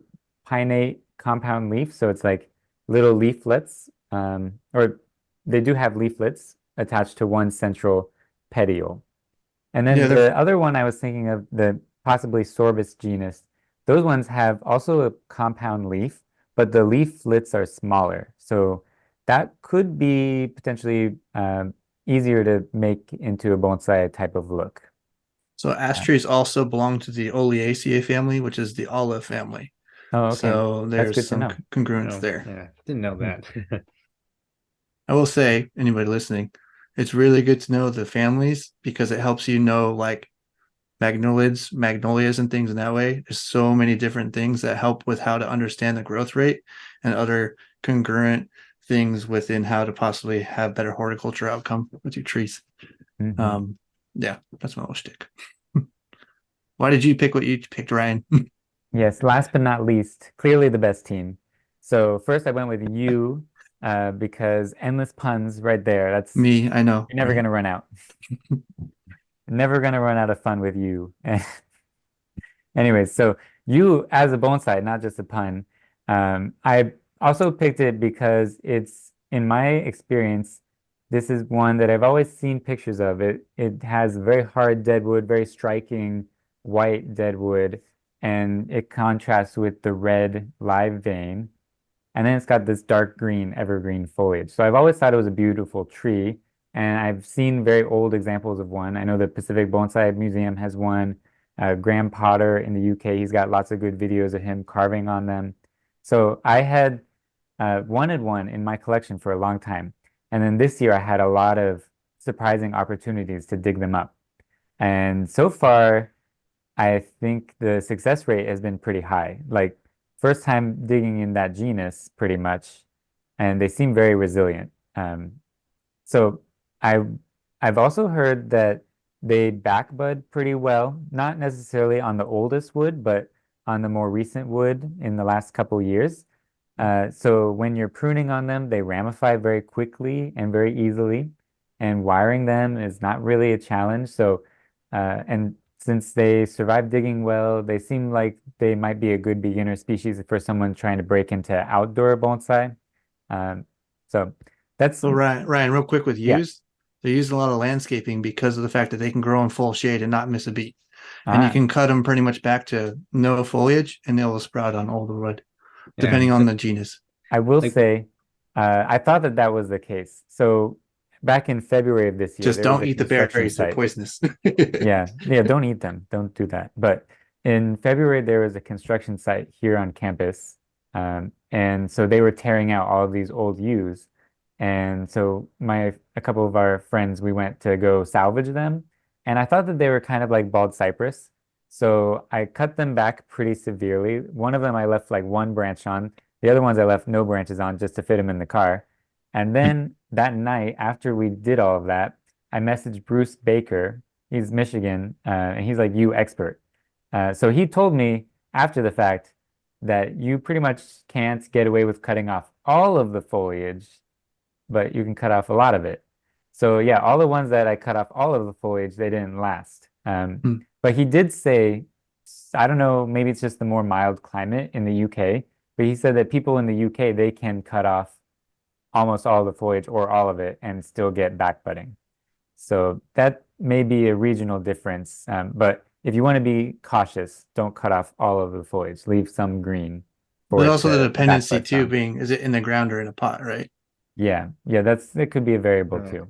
pinnate compound leaf, so it's like little leaflets, or they do have leaflets attached to one central petiole. And then Yeah, the other one I was thinking of, the possibly Sorbus genus, those ones have also a compound leaf, but the leaflets are smaller. So that could be potentially easier to make into a bonsai type of look. so ash trees also belong to the Oleaceae family, which is the olive family. Oh, okay. So That's there's good to some know. congruence Oh, there. yeah, didn't know that. I will say, anybody listening, it's really good to know the families because it helps you know like magnolias and things in that way. There's so many different things that help with how to understand the growth rate and other congruent things within how to possibly have better horticulture outcome with your trees. Mhm. Yeah, that's my little shtick. Why did you pick what you picked, Ryan? Yes, last but not least, clearly the best team. So first I went with you because endless puns right there. That's Me, I know. you're never Right? gonna run out. Never gonna run out of fun with you. Anyways, so you as a bonsai, not just a pun. I also picked it because it's, in my experience, this is one that I've always seen pictures of. It has very hard deadwood, very striking white deadwood, and it contrasts with the red live vein. And then it's got this dark green evergreen foliage. So I've always thought it was a beautiful tree, and I've seen very old examples of one. I know the Pacific Bonsai Museum has one. Graham Potter in the UK, he's got lots of good videos of him carving on them. So I had wanted one in my collection for a long time. And then this year I had a lot of surprising opportunities to dig them up. And so far, I think the success rate has been pretty high. Like first time digging in that genus pretty much, and they seem very resilient. So I I've also heard that they backbud pretty well, not necessarily on the oldest wood, but on the more recent wood in the last couple years. So when you're pruning on them, they ramify very quickly and very easily, and wiring them is not really a challenge. So, and since they survive digging well, they seem like they might be a good beginner species for someone trying to break into outdoor bonsai. Um, so that's, So Ryan, real quick with yeah. yews, they use a lot of landscaping because of the fact that they can grow in full shade and not miss a beat. And you Ah, can cut them pretty much back to no foliage and they will sprout on older wood, Yeah, depending on the genus. I will like say, I thought that that was the case. So back in February of this year, Just there was don't a eat the construction berries, they're site. poisonous. Yeah, don't eat them. Don't do that. But in February, there was a construction site here on campus. And so they were tearing out all of these old yews. And so a couple of our friends, we went to go salvage them. And I thought that they were kind of like bald cypress. So I cut them back pretty severely. One of them I left like one branch on. The other ones I left no branches on just to fit them in the car. And then that night, after we did all of that, I messaged Bruce Baker. He's Michigan, and he's like you expert. So he told me after the fact that you pretty much can't get away with cutting off all of the foliage, but you can cut off a lot of it. So yeah, all the ones that I cut off all of the foliage, they didn't last. Hmm. But he did say, I don't know, maybe it's just the more mild climate in the UK, but he said that people in the UK, they can cut off almost all the foliage or all of it and still get back budding. So that may be a regional difference. But if you want to be cautious, don't cut off all of the foliage. Leave some green for But it also the to back dependency bud too from. being, is it in the ground or in a pot, right? Yeah, that could be a variable too.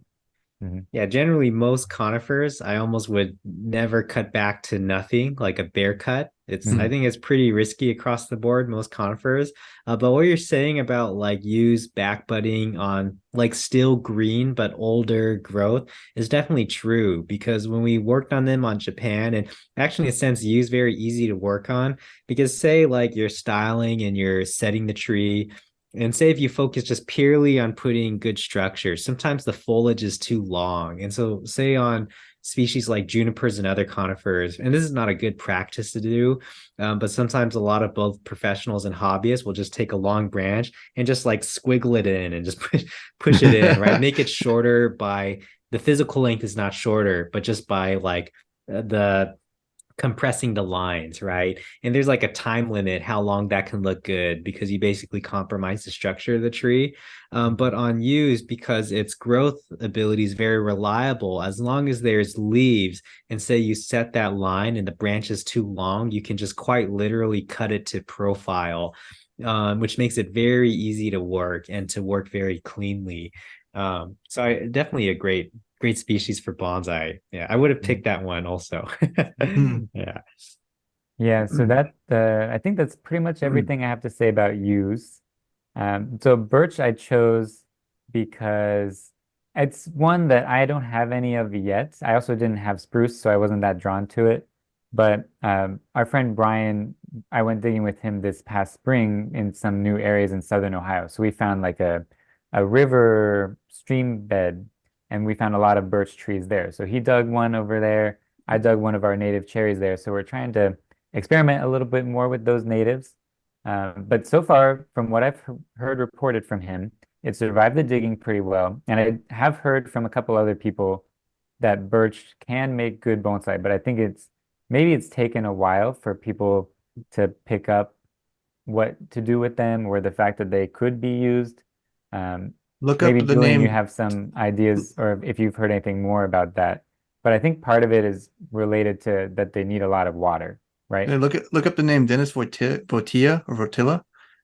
Mhm. yeah, generally most conifers, I almost would never cut back to nothing, like a bare cut. I Mhm. think it's pretty risky across the board, most conifers. But what you're saying about like use back budding on like still green but older growth is definitely true because when we worked on them on Japan, and actually in a sense, use very easy to work on because say like you're styling and you're setting the tree. And say if you focus just purely on putting good structure, sometimes the foliage is too long. And so say on species like junipers and other conifers, and this is not a good practice to do, but sometimes a lot of both professionals and hobbyists will just take a long branch and just like squiggle it in and just push it in, right? Make it shorter by the physical length is not shorter, but just by like the compressing the lines, right? And there's like a time limit how long that can look good because you basically compromise the structure of the tree. But on yews, because its growth ability is very reliable, as long as there's leaves and say you set that line and the branch is too long, you can just quite literally cut it to profile, which makes it very easy to work and to work very cleanly. Definitely a great species for bonsai. Yeah, I would have picked that one also. Yeah. Yeah, so that I think that's pretty much everything I have to say about yews. So birch I chose because it's one that I don't have any of yet. I also didn't have spruce, so I wasn't that drawn to it. But our friend Brian, I went digging with him this past spring in some new areas in southern Ohio. So we found like a river stream bed, and we found a lot of birch trees there. So he dug one over there. I dug one of our native cherries there. So we're trying to experiment a little bit more with those natives. But so far, from what I've heard reported from him, it survived the digging pretty well. And I have heard from a couple other people that birch can make good bonsai, but I think maybe it's taken a while for people to pick up what to do with them or the fact that they could be used. Look Maybe up the Julian, you name. have some ideas or if you've heard anything more about that. But I think part of it is related to that they need a lot of water, right? Look up the name Dennis Votilla.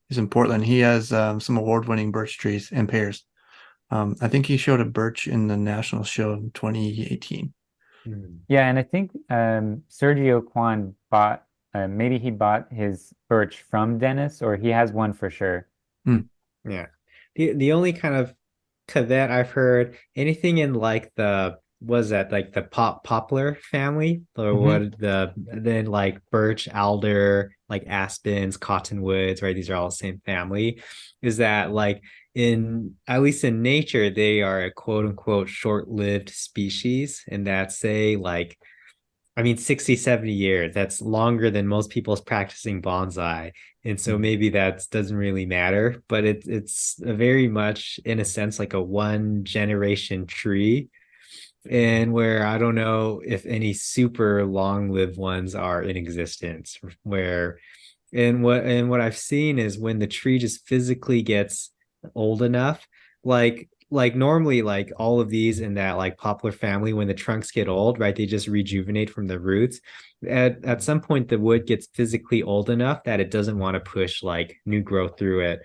He's in Portland. He has some award-winning birch trees and pears. I think he showed a birch in the national show in 2018. Yeah, and I think Sergio Kwan maybe he bought his birch from Dennis, or he has one for sure. Yeah. The only kind of caveat I've heard, anything in like the poplar family, or then like birch, alder, like aspens, cottonwoods, right? These are all the same family. Is that like at least in nature, they are a quote unquote short-lived species, and that say like, I mean, 60, 70 years, that's longer than most people's practicing bonsai. And so maybe that doesn't really matter, but it's a very much, in a sense, like a one generation tree. And where I don't know if any super long-lived ones are in existence, and what I've seen is when the tree just physically gets old enough, like normally like all of these in that like poplar family, when the trunks get old, right, they just rejuvenate from the roots. At some point the wood gets physically old enough that it doesn't want to push like new growth through it.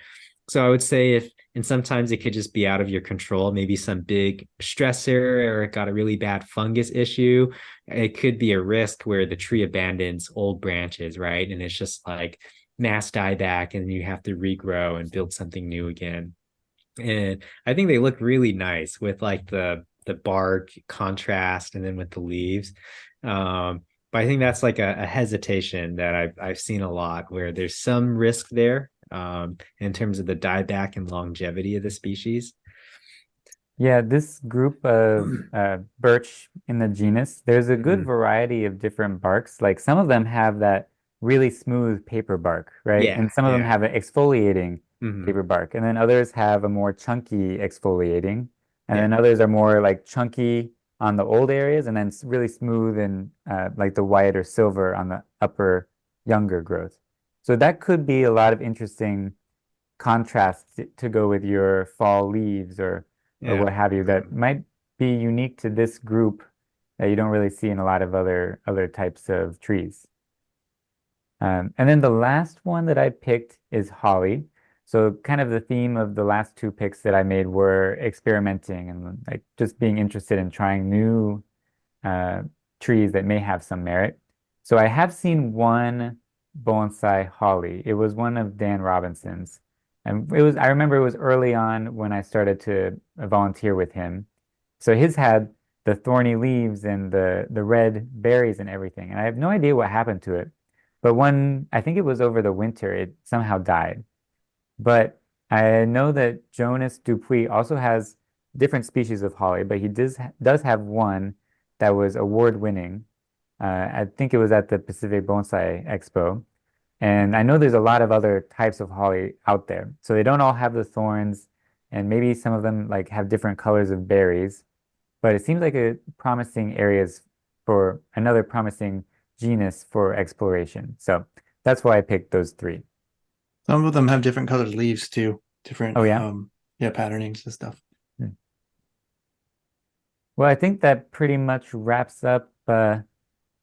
So I would say and sometimes it could just be out of your control, maybe some big stressor, or it got a really bad fungus issue. It could be a risk where the tree abandons old branches, right? And it's just like mass dieback, and you have to regrow and build something new again. And I think they look really nice with like the bark contrast and then with the leaves. But I think that's like a hesitation that I've seen a lot, where there's some risk there in terms of the dieback and longevity of the species. Yeah, this group of birch in the genus, there's a good variety of different barks. Like some of them have that really smooth paper bark, right? Yeah, And some of them have an exfoliating paper Mhm. bark. And then others have a more chunky exfoliating. And Yeah. then others are more like chunky on the old areas and then really smooth and like the white or silver on the upper younger growth. So that could be a lot of interesting contrasts to go with your fall leaves or Yeah. what have you that might be unique to this group that you don't really see in a lot of other types of trees. And then the last one that I picked is holly. So kind of the theme of the last two picks that I made were experimenting and like just being interested in trying new trees that may have some merit. So I have seen one bonsai holly. It was one of Dan Robinson's. And I remember it was early on when I started to volunteer with him. So his had the thorny leaves and the red berries and everything. And I have no idea what happened to it. But I think it was over the winter, it somehow died. But I know that Jonas Dupuis also has different species of holly, but he does have one that was award-winning. I think it was at the Pacific Bonsai Expo. And I know there's a lot of other types of holly out there. So they don't all have the thorns, and maybe some of them like have different colors of berries. But it seems like a promising areas for another promising genus for exploration. So that's why I picked those three. Some of them have different colored leaves too. Different patternings and stuff. Well, I think that pretty much wraps up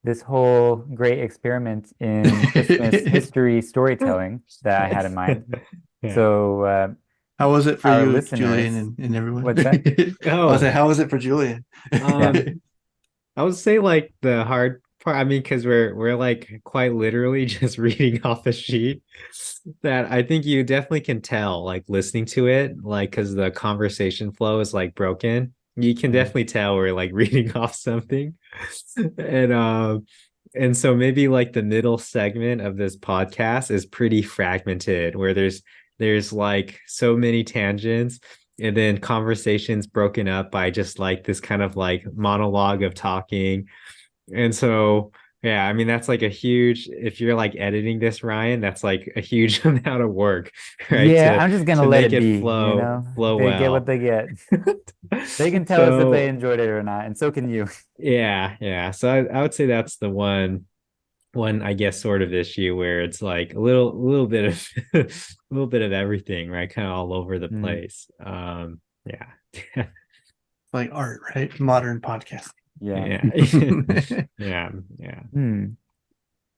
this whole great experiment in Christmas history storytelling that I had in mind. Yeah. So how was it for our you, listeners- Julian, and everyone? What's that? Oh. I was like, how was it for Julian? I would say like the hard part, I mean, because we're like quite literally just reading off a sheet that I think you definitely can tell, like listening to it, like because the conversation flow is like broken. You can definitely tell we're like reading off something. And so maybe like the middle segment of this podcast is pretty fragmented, where there's like so many tangents, and then conversations broken up by just like this kind of like monologue of talking. And so yeah, I mean, that's like a huge, if you're like editing this, Ryan, that's like a huge amount of work, right? Yeah, I'm just gonna to let make it be, flow they well. get what they get. They can tell us if they enjoyed it or not, and so can you. Yeah. So I would say that's the one, I guess, sort of issue where it's like a little bit of a little bit of everything, right? Kind of all over the place. Yeah. Like art, right? Modern podcast. Yeah. Yeah.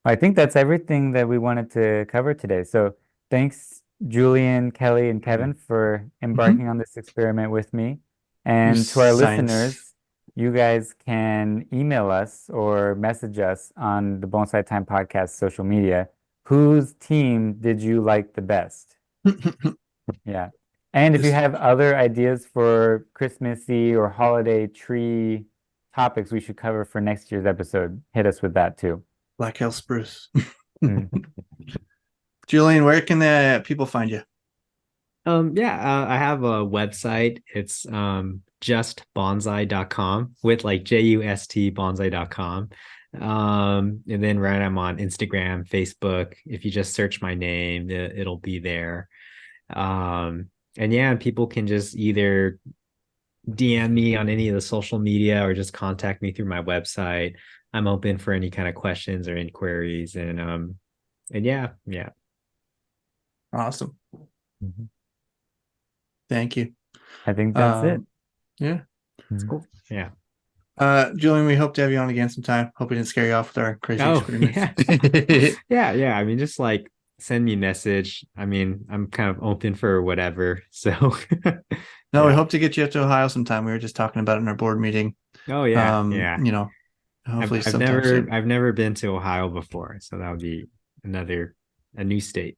I think that's everything that we wanted to cover today. So thanks, Julian, Kelly, and Kevin, for embarking on this experiment with me. And to our listeners, you guys can email us or message us on the Bonsai Time Podcast social media. Whose team did you like the best? Yeah. And if you have other ideas for Christmassy or holiday tree topics we should cover for next year's episode, hit us with that too. Black Hill Spruce. Julian, where can people find you? I have a website. It's justbonsai.com with like JUST bonsai.com. And then I'm on Instagram, Facebook. If you just search my name, it'll be there. And people can just either DM me on any of the social media or just contact me through my website. I'm open for any kind of questions or inquiries, and yeah. Awesome. Thank you. I think that's it. Yeah. That's cool. Yeah. Julian, we hope to have you on again sometime. Hope we didn't scare you off with our crazy experiments. Yeah. I mean, just like send me a message. I mean, I'm kind of open for whatever. So no, we hope to get you up to Ohio sometime. We were just talking about it in our board meeting. Oh yeah. Hopefully I've never been to Ohio before, so that would be a new state.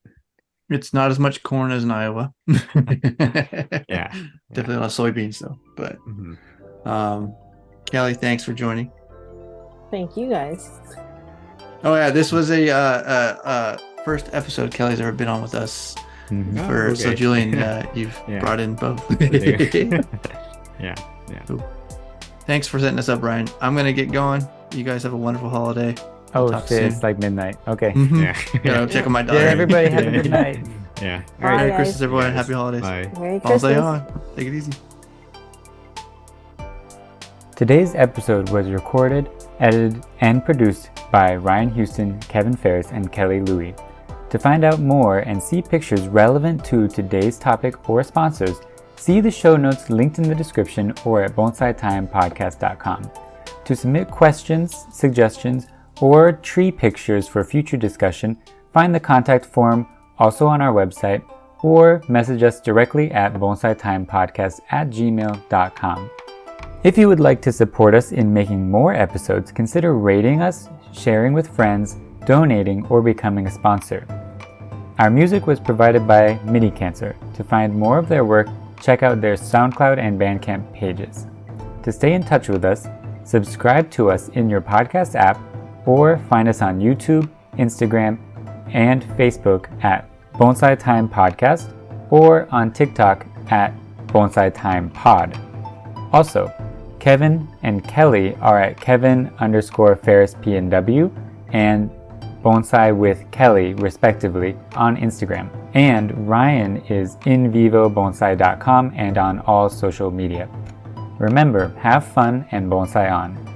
It's not as much corn as in Iowa. Yeah. Definitely a lot of soybeans though. But Kelly, thanks for joining. Thank you guys. Oh yeah, this was a first episode Kelly's ever been on with us. So Julian, you've brought in both. Yeah. Cool. Thanks for setting us up, Ryan. I'm gonna get going. You guys have a wonderful holiday. Oh shit, it's like midnight. Okay. Gotta check on my daughter. Yeah, everybody have a good night. Yeah. All right, Merry guys. Christmas, everyone. Happy holidays. Bye. Merry Christmas. Bonsai on. Take it easy. Today's episode was recorded, edited, and produced by Ryan Houston, Kevin Ferris, and Kelly Louie. To find out more and see pictures relevant to today's topic or sponsors, see the show notes linked in the description or at bonsaitimepodcast.com. To submit questions, suggestions, or tree pictures for future discussion, find the contact form also on our website or message us directly at bonsaitimepodcast@gmail.com. If you would like to support us in making more episodes, consider rating us, sharing with friends, donating, or becoming a sponsor. Our music was provided by Mini Cancer. To find more of their work, check out their SoundCloud and Bandcamp pages. To stay in touch with us, subscribe to us in your podcast app or find us on YouTube, Instagram, and Facebook at Bonsai Time Podcast or on TikTok at Bonsai Time Pod. Also, Kevin and Kelly are at Kevin_FerrisPNW and Bonsai with Kelly, respectively, on Instagram. And Ryan is invivobonsai.com and on all social media. Remember, have fun and bonsai on.